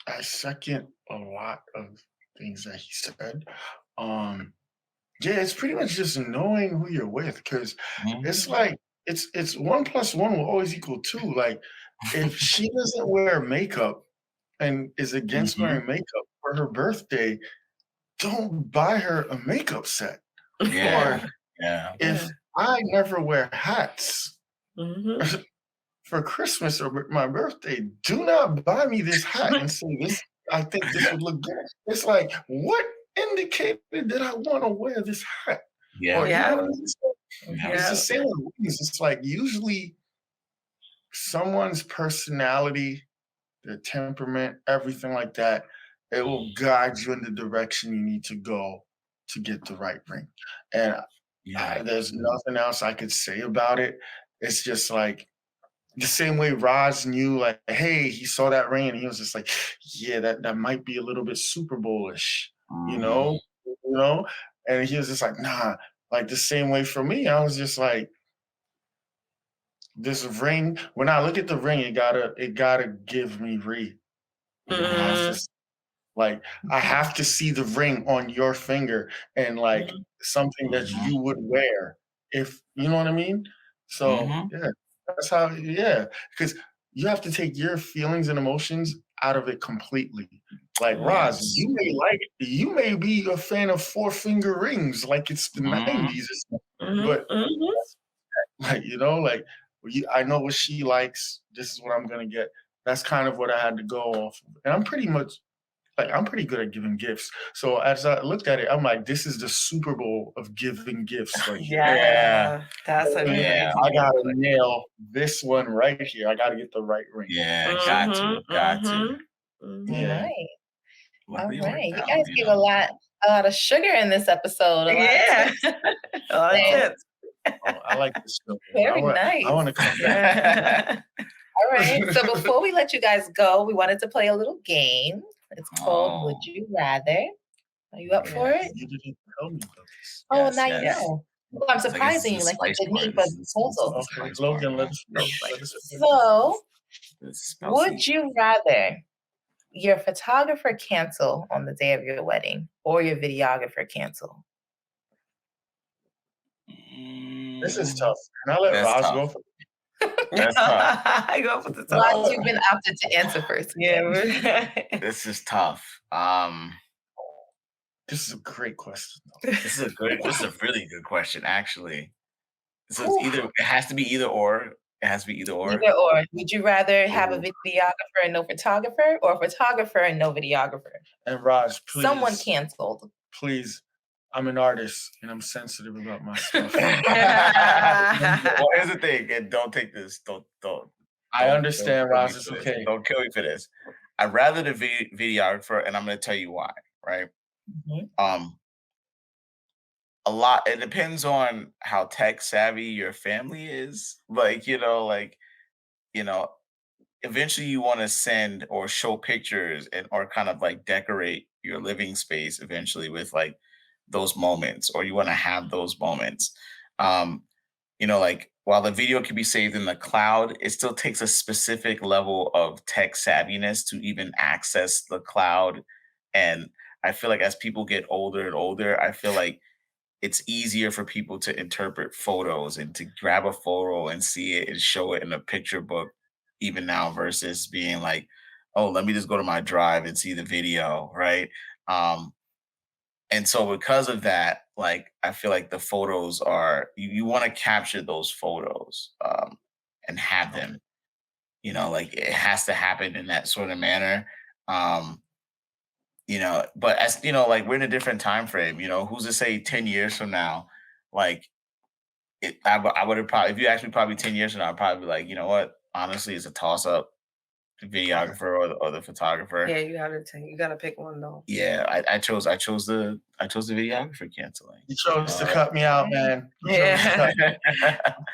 I second a lot of things that he said. Um, yeah, it's pretty much just knowing who you're with because it's Mhm. like it's one plus one will always equal two. Like if she doesn't wear makeup and is against Mhm. wearing makeup for her birthday, don't buy her a makeup set. Or Yeah, yeah, if Yeah. I never wear hats Mhm. for Christmas or my birthday, do not buy me this hat and say this. I think this would look good. It's like, what indicator did I want to wear this hat? Or yeah, you know Yeah. what I mean? So yeah, it's the Yeah. same with rings. It's like usually someone's personality, their temperament, everything like that, it will guide you in the direction you need to go to get the right ring. And yeah, there's nothing else I could say about it. It's just like the same way Roz knew, like, hey, he saw that ring and he was just like, yeah, that might be a little bit Super Bowlish, you mhm, know, you know, and he was just like, nah. Like the same way for me, I was just like, this ring. When I look at the ring, it gotta give me Re. It has mhm, Mm. this. Like, I have to see the ring on your finger and like Mhm. something that Mhm. you would wear if you know what I mean? So Mhm. yeah, that's how yeah. Because you have to take your feelings and emotions out of it completely. Like Roz, Yes. you may be a fan of four-finger rings like it's the Mhm. 90s or something, Mhm, but mhm. like, you know, like I know what she likes. This is what I'm gonna get. That's kind of what I had to go off of. And I'm pretty good at giving gifts. So as I looked at it, I'm like, this is the Super Bowl of giving gifts right here. Yeah. Yeah, that's a Yeah. crazy I good gotta question. nail this one right here. I gotta get the right ring. Yeah. Got to. Mhm, Got to. mhm, mhm. Yeah. Nice. All Luckily, it worked right. You out. guys You gave know. A lot of sugar in this episode. A lot of Yeah. tips. A lot of And tips. Oh, I like this show. very I nice. want to come back. All right. So before we let you guys go, we wanted to play a little game. It's called Would Oh. You Rather? Are you up for it? You didn't tell me about this. Oh, Yes. now you Yeah. Yes. know. Well, I'm It's like this is surprising the you like you spice did me part. for This the is proposal. the Okay, spice part. Logan, Huh? let us So, This is would spicy. you rather your photographer cancel on the day of your wedding or your videographer cancel? This is Mm, tough. Can I let that's Roz tough. go? That's tough. I go for the tough Roz, one. you've been opted to answer first. Yeah. This is tough. This is a great question. This is a good. This is a really good question, actually. So it's Whew. either. It has to be either or. It has to be either or. Either or. Would you rather have a Ooh. videographer and no photographer or a photographer and no videographer? And Roz, Someone please, canceled. please, I'm an artist and I'm sensitive about my stuff. Well, here's the thing, and don't take this. I Don't understand, kill me Roz. It's for this. okay. Don't kill me for this. I'd rather the videographer, and I'm going to tell you why. Right. Mhm. A lot. It depends on how tech savvy your family is. Like you know, eventually you want to send or show pictures and or kind of like decorate your living space eventually with like those moments, or you want to have those moments. Um, like while the video can be saved in the cloud, it still takes a specific level of tech savviness to even access the cloud. And I feel like as people get older and older, I feel like it's easier for people to interpret photos and to grab a photo and see it and show it in a picture book even now versus being like, oh, let me just go to my drive and see the video, right? Um, and so because of that, like I feel like the photos are you want to capture those photos and have them, like it has to happen in that sort of manner. Um, but as like we're in a different time frame, who's to say 10 years from now, like I would have probably, if you asked me probably 10 years from now, I'd probably be like, you know what? Honestly, it's a toss up, the Okay. videographer or the photographer. Yeah, you gotta pick one though. Yeah, I chose the videographer canceling. You chose to cut me out, man. You chose to cut.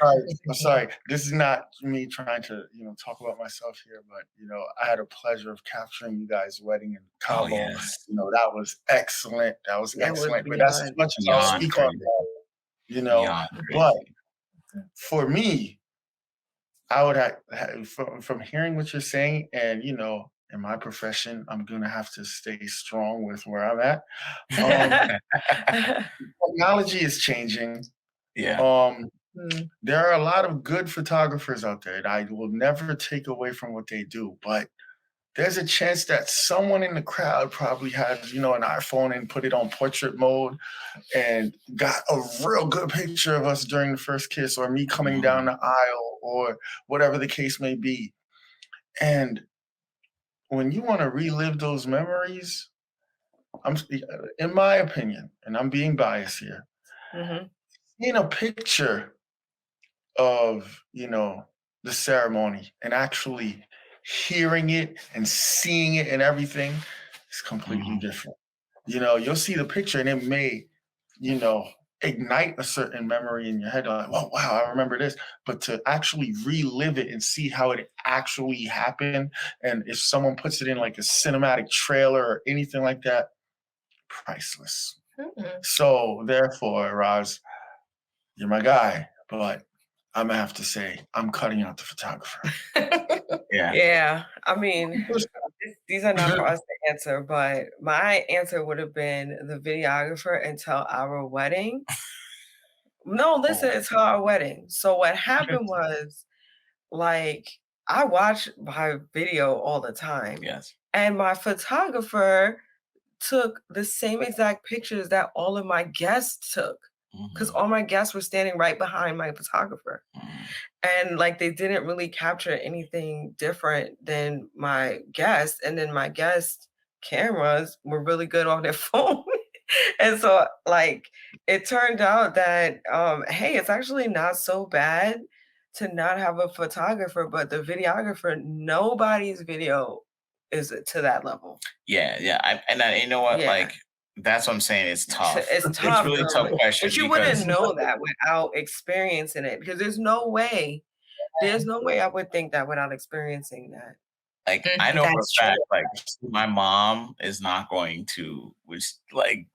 I'm sorry. This is not me trying to, talk about myself here, but I had a pleasure of capturing you guys' wedding in Oh Cabo. yes, That was excellent. That was That was excellent. But that's as beyond. much as I'll beyond speak on crazy, that. beyond But crazy. for me, I would have from hearing what you're saying, and in my profession, I'm gonna have to stay strong with where I'm at. Technology is changing. Yeah. Um, Mm, there are a lot of good photographers out there, and I will never take away from what they do. But there's a chance that someone in the crowd probably has, an iPhone and put it on portrait mode and got a real good picture of us during the first kiss, or me coming down Mhm. the aisle, or whatever the case may be. And when you want to relive those memories, in my opinion, and I'm being biased here, mhm. seeing a picture of, the ceremony and actually hearing it and seeing it and everything is completely Mhm. different. You'll see the picture and it may, you know, ignite a certain memory in your head. Like, oh, wow, I remember this. But to actually relive it and see how it actually happened, and if someone puts it in like a cinematic trailer or anything like that, priceless. Mhm. So, therefore, Roz, you're my guy, but I'm gonna have to say I'm cutting out the photographer. Yeah. Yeah, I mean, these are not for us to answer, but my answer would have been the videographer until our wedding. No, listen, until our wedding. So what happened was, like, I watch my video all the time. Yes. And my photographer took the same exact pictures that all of my guests took, because all my guests were standing right behind my photographer. And like they didn't really capture anything different than my guests. And then my guests' cameras were really good on their phone. And so like it turned out that hey, it's actually not so bad to not have a photographer, but the videographer, nobody's video is to that level. Yeah. You know what? Yeah. Like, that's what I'm saying. It's tough. It's It's tough, really girl, tough question but you because wouldn't know that without experiencing it, because there's no way I would think that without experiencing that. like I know for a That's true. fact, like my mom is not going to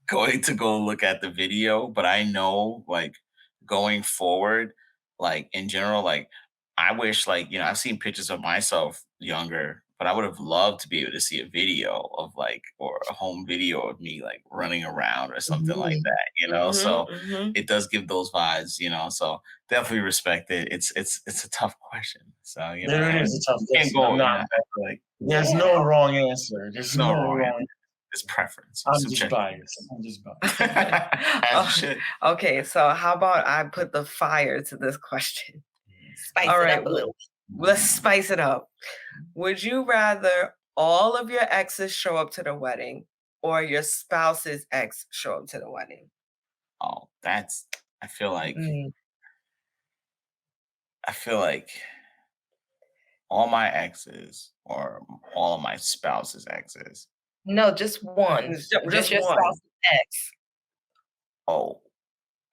going to go look at the video, but I know like going forward, like in general, like I wish like, I've seen pictures of myself younger, but I would have loved to be able to see a video of like or a home video of me like running around or something like that. So it does give those vibes. So definitely respect it. It's a tough question. So There it is a tough can't question. go I'm not, like there's no wrong answer. There's no no wrong wrong. answer. It's preference. I'm Subjective. just biased. As you should. Okay, so how about I put the fire to this question? Spice All it right, up a little. let's spice it up. Would you rather all of your exes show up to the wedding or your spouse's ex show up to the wedding? Oh, I feel like Mm. all my exes or all of my spouse's exes. No, just one. Just your one. spouse's ex. Oh,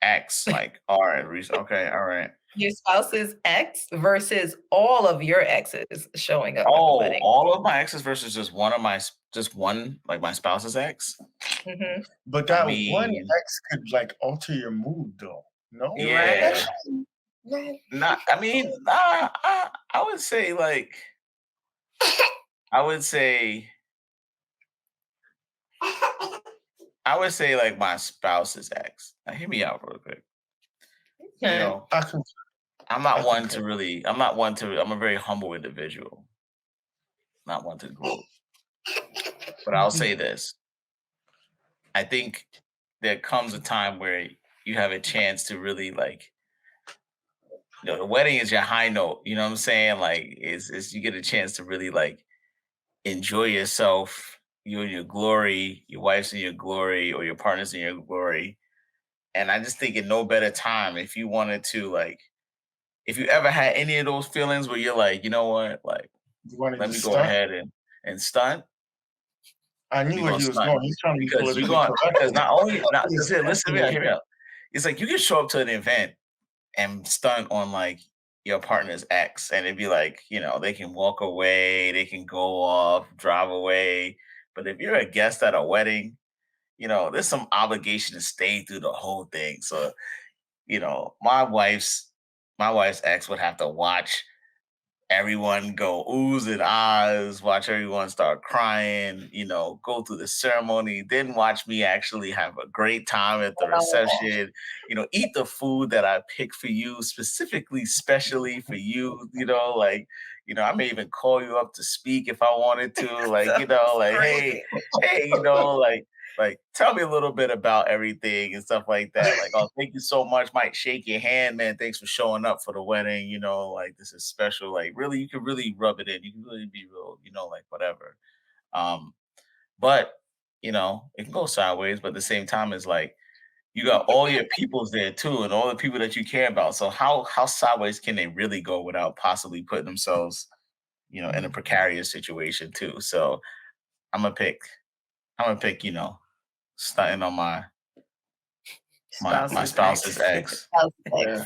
ex, like all right, okay, all right. Your spouse's ex versus all of your exes showing up at the Oh, wedding. all of my exes versus just one like my spouse's ex. Mhm. But that one mean- ex could like alter your mood though. No? Yeah. Nah, I would say like like my spouse's ex. Now, hear me out real quick. Okay. I can I'm a very humble individual. Not one to grow. But I'll say this. I think there comes a time where you have a chance to really like, the wedding is your high note. You know what I'm saying? Like it's you get a chance to really like enjoy yourself, you in your glory, your wife's in your glory, or your partner's in your glory. And I just think in no better time if you wanted to like, if you ever had any of those feelings where you're like, you know what, like you wanted let to me go stunt? ahead and stunt. I knew You where gonna he was stunt. going. He's trying to be Because politically you're going correct. because not only not He's listen to me, hear me asking out. It's like you can show up to an event and stunt on like your partner's ex, and it'd be like, they can walk away, they can go off, drive away. But if you're a guest at a wedding, there's some obligation to stay through the whole thing. So, my wife's ex would have to watch everyone go oohs and ahs, watch everyone start crying, go through the ceremony, then watch me actually have a great time at the reception, eat the food that I picked for you, specifically, specially for you, I may even call you up to speak if I wanted to, like, hey, like, tell me a little bit about everything and stuff like that. Like, oh, thank you so much. Might shake your hand, man. Thanks for showing up for the wedding. Like this is special. Like, really, you can really rub it in. You can really be real, like whatever. But it can go sideways, but at the same time, it's like you got all your peoples there too, and all the people that you care about. So how sideways can they really go without possibly putting themselves, in a precarious situation too? So I'm gonna pick, stunting on my spouse's ex. Yeah.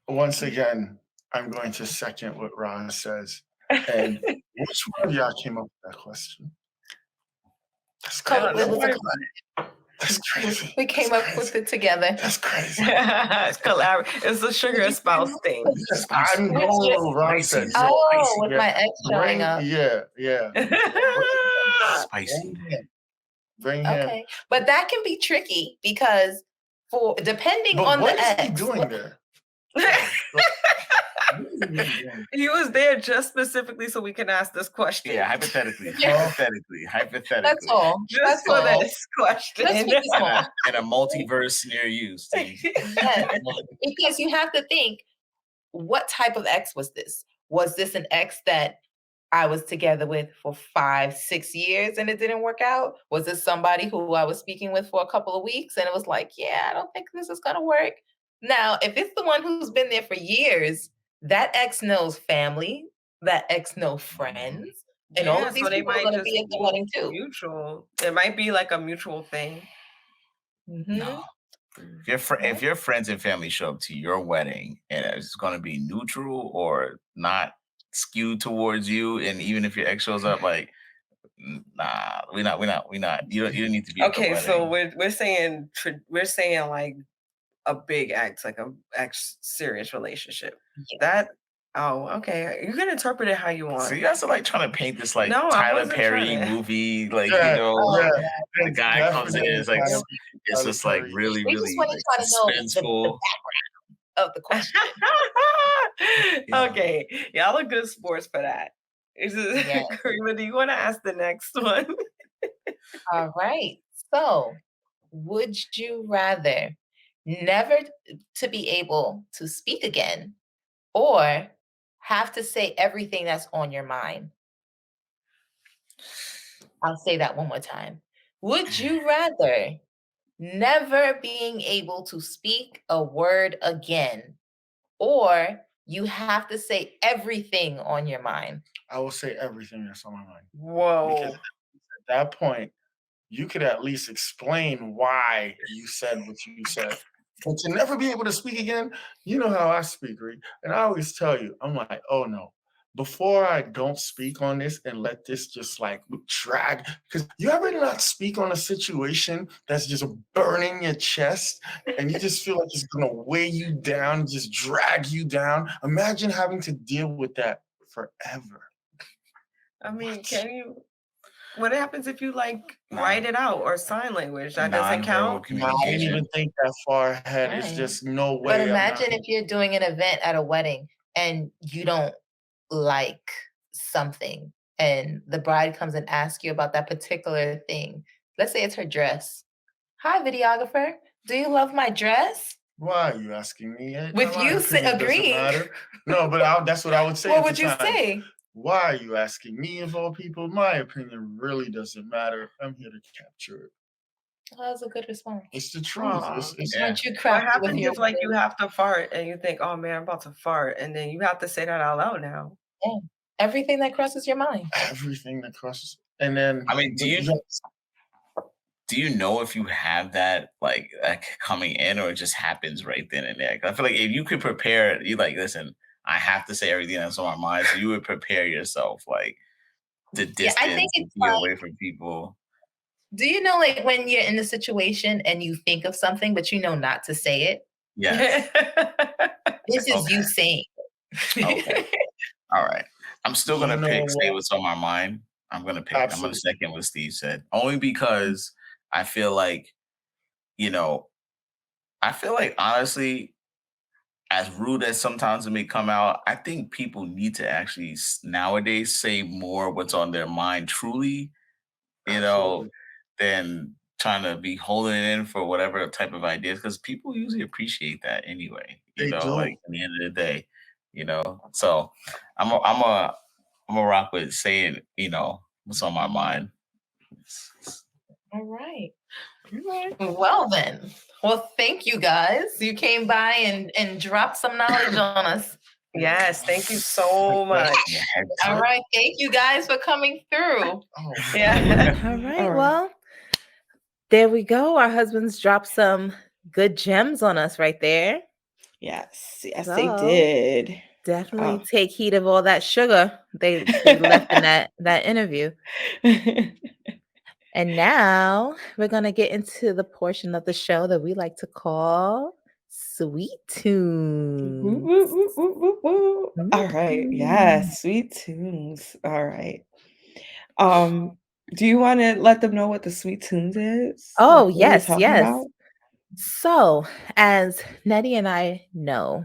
Once again, I'm going to second what Ron says. And which one of y'all came up with that question? That's crazy. That's crazy. We came up with it together. That's crazy. It's collaborative. It's the sugar spouse thing. I'm going with what Ron said. Oh, with my ex showing up. Yeah. Spicy. Bring him. Okay, but that can be tricky because for depending But on what the is he ex. doing there? What is he doing? He was there just specifically so we can ask this question. Yeah, hypothetically, Yeah. That's hypothetically. all. Just That's for all. this question. Let's make it small. In a multiverse near you, Steve. Yes, because you have to think, what type of ex was this? Was this an ex that I was together with for 5, 6 years and it didn't work out? Was this somebody who I was speaking with for a couple of weeks and it was like, yeah, I don't think this is gonna work? Now, if it's the one who's been there for years, that ex knows family, that ex knows friends, and all of these so they people are might gonna just be at the be wedding too. mutual. It might be like a mutual thing. No. If your friends and family show up to your wedding and it's going to be neutral or not skewed towards you, and even if your ex shows up, like, nah, we're not. You don't need to be at the Okay, wedding. so we're saying like a big ex, like a ex serious relationship. That okay. You can interpret it how you want. So you guys are like trying to paint this like No, I Tyler wasn't Perry trying to. movie, like Yeah, the guy comes in, it's like it's just like really, We just really want to like try to know the suspenseful. background of the question. Okay, y'all are good sports for that. Yes. Karima, do you want to ask the next one? All right. So, would you rather never to be able to speak again or have to say everything that's on your mind? I'll say that one more time. Would you rather never being able to speak a word again, or you have to say everything on your mind? I will say everything that's on my mind. Whoa. Because at that point, you could at least explain why you said what you said. But to never be able to speak again, you know how I speak, Reed. And I always tell you, I'm like, oh no. Before I don't speak on this and let this just like drag, because you ever not speak on a situation that's just burning your chest and you just feel like it's gonna weigh you down, just drag you down. Imagine having to deal with that forever. I mean, what happens if you like write it out or sign language? That doesn't Nonverbal count? No, I didn't even think that far ahead. It's Right. just no way. But I'm not- imagine if you're doing an event at a wedding and you don't like something and the bride comes and asks you about that particular thing. Let's say it's her dress. Hi, videographer. Do you love my dress? Why are you asking me? With My you opinion doesn't agreeing. matter. No, but that's what I would say. What at the would you time. say? Why are you asking me of all people? My opinion really doesn't matter. I'm here to capture it. Oh, that was a good response. It's the truth. Aw. Aren't you What crafty with happens your if like you have to fart and you think, oh man, I'm about to fart, and then you have to say that out loud now? Yeah. Everything that crosses your mind? everything that crosses. And then I mean, do you know if you have that like coming in, or it just happens right then and there? 'Cause I feel like if you could prepare, you like, listen, I have to say everything that's on my mind, so you would prepare yourself, like the Yeah, I think distance to it's get like, away from people. do you know like when you're in a situation and you think of something but you know not to say it? Yes. This is you Okay. saying it. Okay. All right. I'm still You gonna know pick say what? what's on my mind. I'm gonna pick. I'm gonna Absolutely. second what Steve said, only because I feel like, you know, I feel like honestly, as rude as sometimes it may come out, I think people need to actually nowadays say more what's on their mind truly, you know, Absolutely. than trying to be holding it in for whatever type of ideas, because people usually appreciate that anyway, you They know, do. like at the end of the day, you know. So I'm a rock with saying, you know, what's on my mind. All right. Well then. Well, thank you guys. You came by and dropped some knowledge on us. Yes, thank you so much. All right. Thank you guys for coming through. Oh, Yeah. All right. All right. Well, there we go. Our husbands dropped some good gems on us right there. Yes, they So, did. Definitely take heed of all that sugar they left in that interview. And now we're going to get into the portion of the show that we like to call Sweet Tunes. Woo, woo, woo, woo, woo, woo. All right. Yes, sweet tunes. All right. Do you wanna let them know what the Sweet Tunes is? Like, Oh, what we're yes, talking yes. about? So, as Nettie and I know,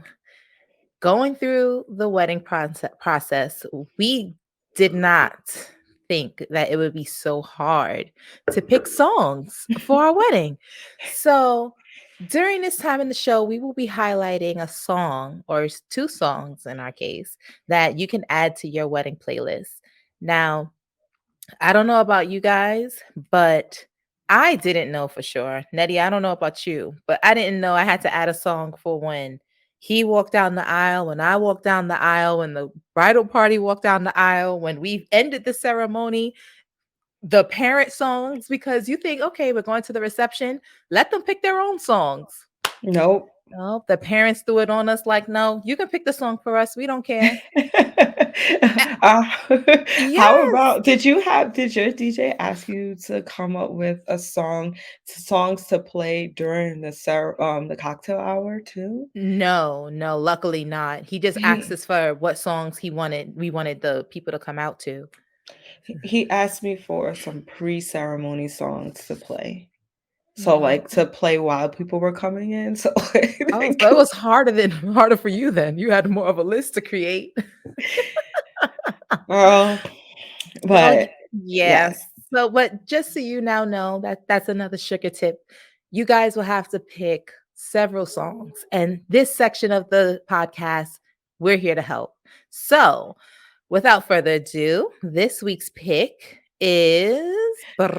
going through the wedding process, we did not think that it would be so hard to pick songs for our wedding. So, during this time in the show, we will be highlighting a song or two songs in our case that you can add to your wedding playlist. Now, I don't know about you guys, but I didn't know for sure. Nettie, I don't know about you, but I didn't know I had to add a song for when he walked down the aisle, when I walked down the aisle, when the bridal party walked down the aisle, when we ended the ceremony, the parent songs, because you think, okay, we're going to the reception, let them pick their own songs. Nope. No, the parents threw it on us like, no, you can pick the song for us. We don't care. Uh, how Yes. about did your DJ ask you to come up with a songs to play during the cocktail hour too? No, no, luckily not. He just asked He us for what songs we wanted the people to come out to. he asked me for some pre-ceremony songs to play. So, Mhm. like, to play while people were coming in, so, Oh, like so it was harder for you then. You had more of a list to create. girl, Well, but yeah. yes. So, but just so you now know that that's another sugar tip. You guys will have to pick several songs. And this section of the podcast, we're here to help. So, without further ado, this week's pick is Alright,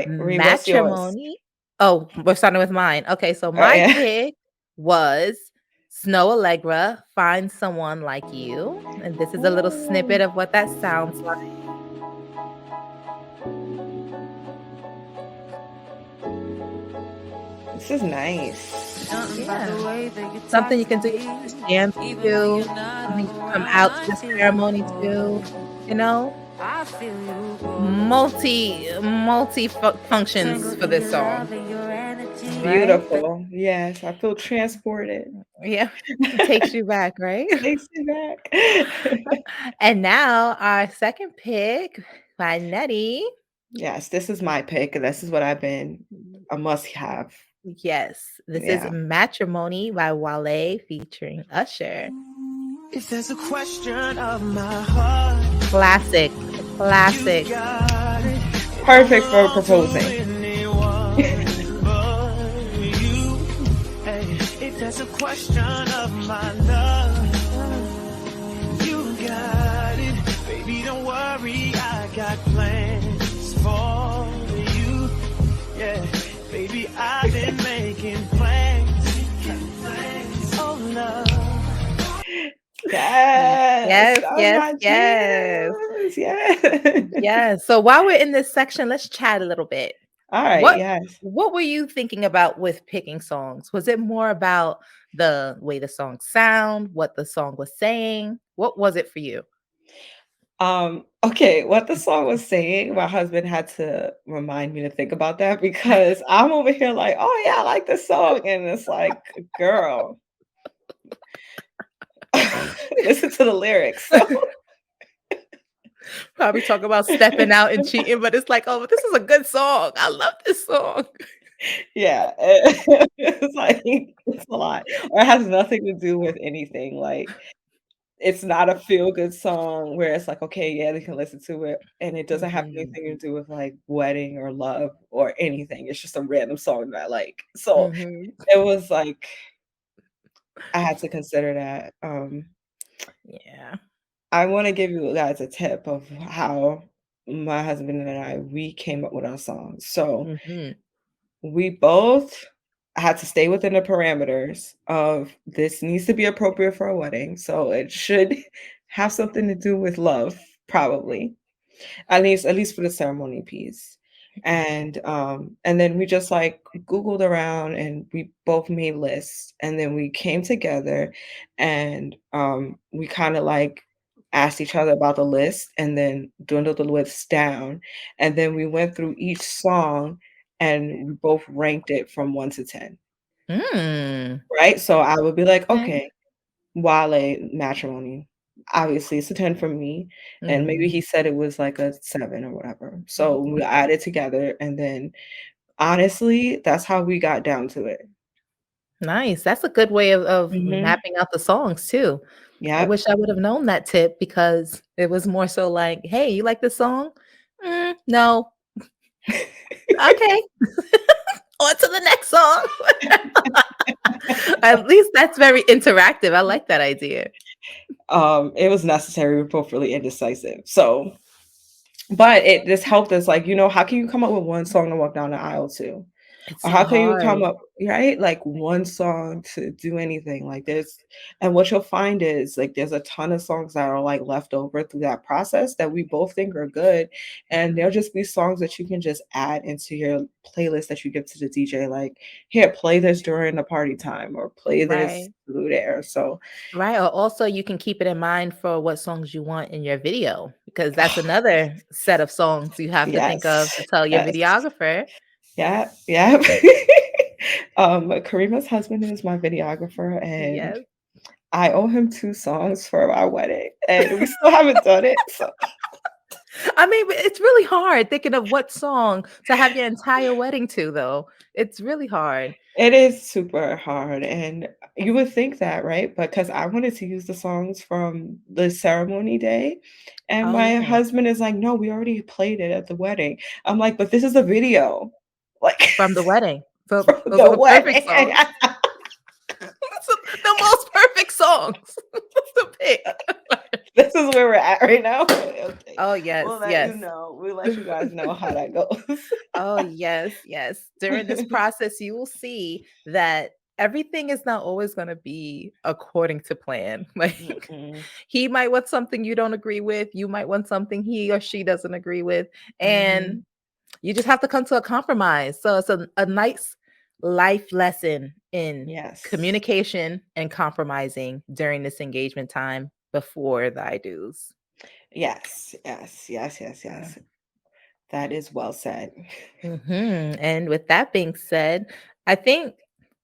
Ree, what's yours? matrimony. Oh, we're starting with mine. Okay, so my Yeah. pick was Snow Allegra, Find Someone Like You. And this is a little snippet Ooh, of what that sounds like. this is nice. Yeah. Something you can do, just jam to, something you come out to the ceremony to, you know? Functions for this song, right? Beautiful. Yes, I feel transported. Yeah, it takes you back, right? Takes me back. And now our second pick by Nettie. Yes, this is my pick, this is what I've been a must-have. Yes, this is Yeah. Matrimony by Wale featuring Usher. If there's a question of my heart, Classic, you classic. got it. Perfect for All to proposing. anyone but you. Hey, if there's a question of my love, you got it. Baby, don't worry, I got plans for you. Yeah, baby, I've been making plans. Oh, love. Yes, Yes, oh yes, my yes. jams, yes. Yes. So while we're in this section, let's chat a little bit. Alright, What yes. what were you thinking about with picking songs? Was it more about the way the songs sound, what the song was saying? What was it for you? Okay, what the song was saying, my husband had to remind me to think about that because I'm over here like, "Oh, yeah, I like this song," and it's like, "Girl, listen to the lyrics." So, Probably talk about stepping out and cheating, but it's like, oh, this is a good song. I love this song. yeah, it's like, it's a lot, or it has nothing to do with anything, like, it's not a feel-good song where it's like, "Okay, yeah, they can listen to it," and it doesn't have Mhm. anything to do with, like, wedding or love or anything, it's just a random song that I like. So, Mhm. it was like I had to consider that. Yeah. I wanna give you guys a tip of how my husband and we came up with our songs. So, Mhm. we both had to stay within the parameters of this needs to be appropriate for a wedding, so it should have something to do with love, probably. At least for the ceremony piece. And then we just, like, Googled around and we both made lists, and then we came together and, we kinda, like, asked each other about the list and then dwindled the list down, and then we went through each song and we both ranked it from 1 to 10, Mm. right? So I would be like, Okay. "Okay, Wale, Matrimony." obviously it's a 10 for me, and maybe Mhm. he said it was like a 7 or whatever. So Mhm. we added together, and then honestly, that's how we got down to it. Nice. That's a good way of Mhm. mapping out the songs too. I Yep. wish I would have known that tip because it was more so like, "Hey, you like this song? No. Okay. On to the next song." At least that's very interactive. I like that idea. It was necessary. We were both really indecisive. So, but it just helped us, like, how can you come up with one song to walk down the aisle to? It's Or so how can you come hard. up, right? Like one song to do anything. Like and what you'll find is like there's a ton of songs that are like left over through that process that we both think are good. And Mhm. there'll just be songs that you can just add into your playlist that you give to the DJ. Like, here, play this during the party time or play this Right. through there. So Right, or also you can keep it in mind for what songs you want in your video, because that's another set of songs you have to think of yes. to tell your Yes. videographer. Yeah. Yeah. Karima's husband is my videographer, and Yes. I owe him 2 songs for our wedding, and we still haven't done it, so I mean, but it's really hard thinking of what song to have your entire wedding to, though. It's really hard. it is super hard, and you would think that, right? Because I wanted to use the songs from the ceremony day, and Oh, my yeah. husband is like, "No, we already played it at the wedding." I'm like, "But this is a video." Like, From the wedding. So from those are the the perfect wedding. songs. So the most perfect songs to pick. This is where we're at right now? Okay. Oh, We'll yes, let you yes. know. We'll let you guys know how that goes. Oh, yes, yes. During this process, you will see that everything is not always gonna be according to plan. Like, Mm-mm. he might want something you don't agree with, you might want something he or she doesn't agree with, Mhm. and you just have to come to a compromise. So it's a nice life lesson in Yes. communication and compromising during this engagement time before the I do's. Yes. Yes. Yes. Yes. Yes. That is well said. And with that being said, I think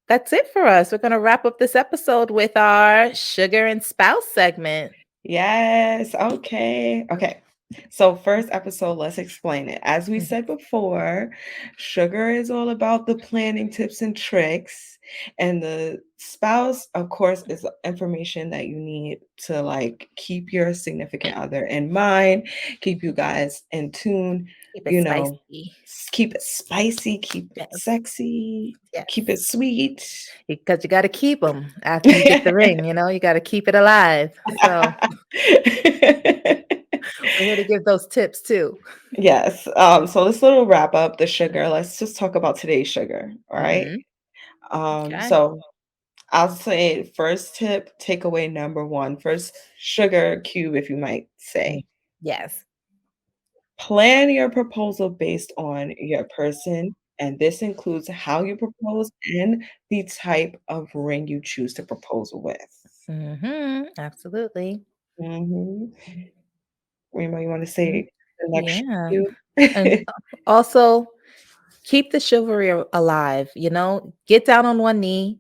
that's it for us. We're going to wrap up this episode with our sugar and spouse segment. Yes. Okay. Okay. So, first episode, let's explain it. As we Mhm. said before, sugar is all about the planning tips and tricks. And the spouse, of course, is information that you need to like keep your significant other in mind, keep you guys in tune, Keep it you know, spicy. keep it spicy, keep it Yes. sexy, keep it Yes. sweet. Because you got to keep them after you get the ring, you got to keep it alive. So we're here to give those tips too. Yes. So this little wrap up the sugar. Let's just talk about today's sugar. All right. Hmm. Okay. So I'll say first tip, takeaway number one, first sugar cube, if you might Mm. say. Yes. Plan your proposal based on your person, and this includes how you propose and the type of ring you choose to propose with. Absolutely. Mhm. Rima, you want to Mm. say the next Yeah. cube? And also keep the chivalry alive, get down on one knee,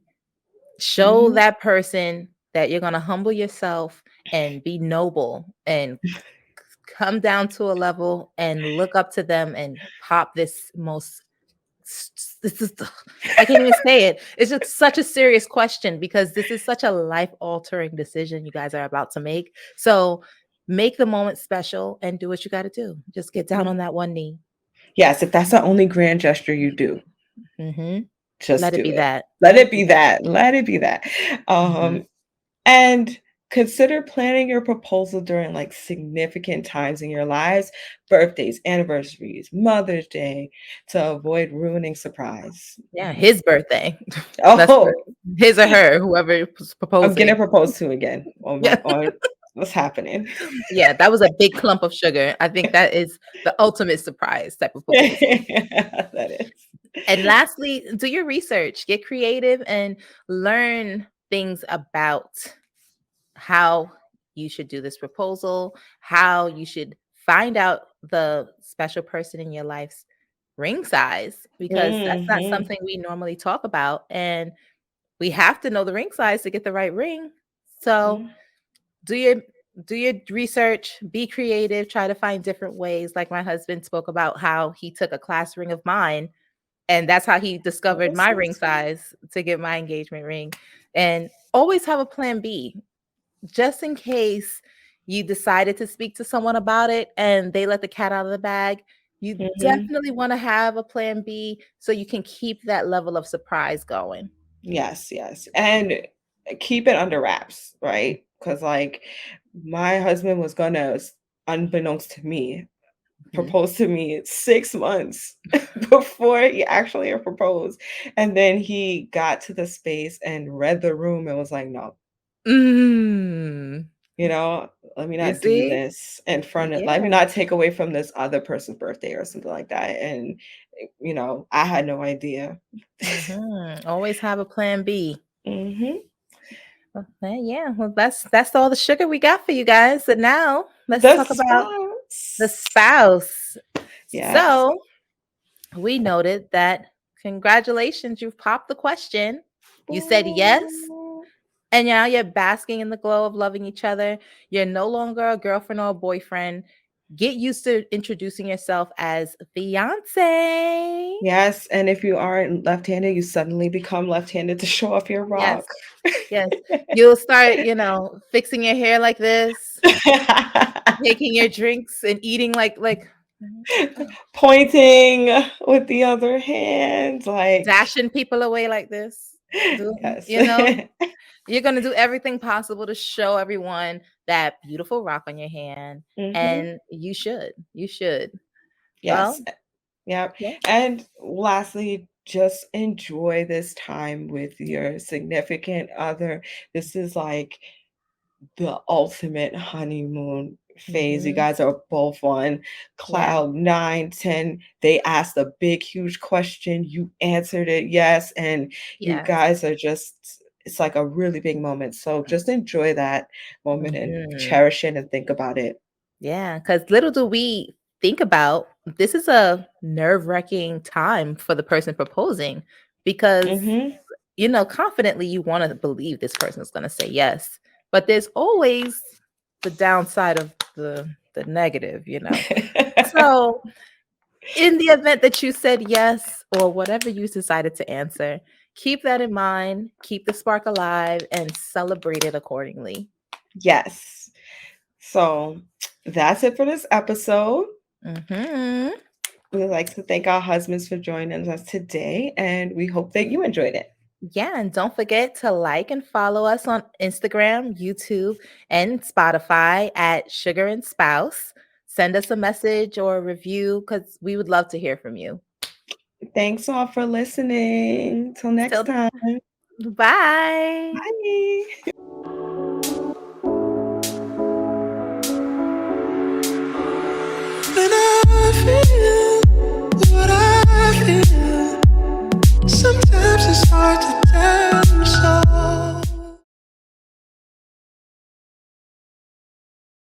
show Mhm. that person that you're going to humble yourself and be noble and come down to a level and look up to them and pop this most this is I can't even say it. It's just such a serious question because this is such a life altering decision you guys are about to make. So make the moment special and do what you got to do. Just get down on that one knee. Yes, if that's the only grand gesture you do, Hmm. just Let it do be it. that. Let Let it it be be that. that. Let it be that. Hmm. And consider planning your proposal during like significant times in your lives, birthdays, anniversaries, Mother's Day, to avoid ruining surprise. Yeah, his birthday. That's for Oh, his or her, whoever is I'm getting proposing. proposed to again. Oh Yeah. my, what's happening? Yeah, that was a big clump of sugar. I think that is the ultimate surprise type of proposal. That is. And lastly, do your research, get creative, and learn things about how you should do this proposal, how you should find out the special person in your life's ring size, because that's not Mhm. something we normally talk about. And we have to know the ring size to get the right ring. So Mm. do your do your research, be creative, try to find different ways. Like my husband spoke about how he took a class ring of mine, and that's how he discovered Oh, my so ring sweet. size to get my engagement ring. And always have a plan B, just in case you decided to speak to someone about it and they let the cat out of the bag. You Mhm. definitely want to have a plan B so you can keep that level of surprise going. Yes, yes, and keep it under wraps, right? Because like, my husband was gonna unbeknownst to me, Mhm. propose to me 6 months before he actually proposed, and then he got to the space and read the room and was like, "No, Mm. you know, let me You not do see? this in front of let me Yeah. not take away from this other person's birthday," or something like that, and, I had no idea. Always have a plan B. Mhm. Yeah. Well, that's all the sugar we got for you guys. And now let's The talk about the spouse. spouse. Yes. So we noted that congratulations, you've popped the question. You said yes, Ooh. and now you're basking in the glow of loving each other. You're no longer a girlfriend or a boyfriend. Get used to introducing yourself as fiance. Yes, and if you aren't left-handed, you suddenly become left-handed to show off your Yes, rock. yes. You'll start, fixing your hair like this, taking your drinks and eating like Pointing with the other hand, like dashing people away like this. Doing, yes. you're gonna do everything possible to show everyone that beautiful rock on your hand. Mhm. And you should. You should. Yes. Well, Yep. yeah. And lastly, just enjoy this time with your significant other. This is like the ultimate honeymoon phase. You Mhm. guys are both on Yeah. cloud 9, 10. They asked a big, huge question. You answered it yes. And you Yes. guys are just, it's like a really big moment. So just enjoy that moment and Mhm. cherish it and think about it. Yeah, because little do we think about, this is a nerve-wracking time for the person proposing because, Hmm. confidently you want to believe this person is going to say yes. But there's always the downside of the negative. So, in the event that you said yes or whatever you decided to answer, keep that in mind, keep the spark alive, and celebrate it accordingly. Yes. So that's it for this episode. Mhm. We'd like to thank our husbands for joining us today, and we hope that you enjoyed it. Yeah, and don't forget to like and follow us on Instagram, YouTube, and Spotify at Sugar and Spouse. Send us a message or a review because we would love to hear from you. Thanks all for listening. Till next Till time. bye. Bye. When I feel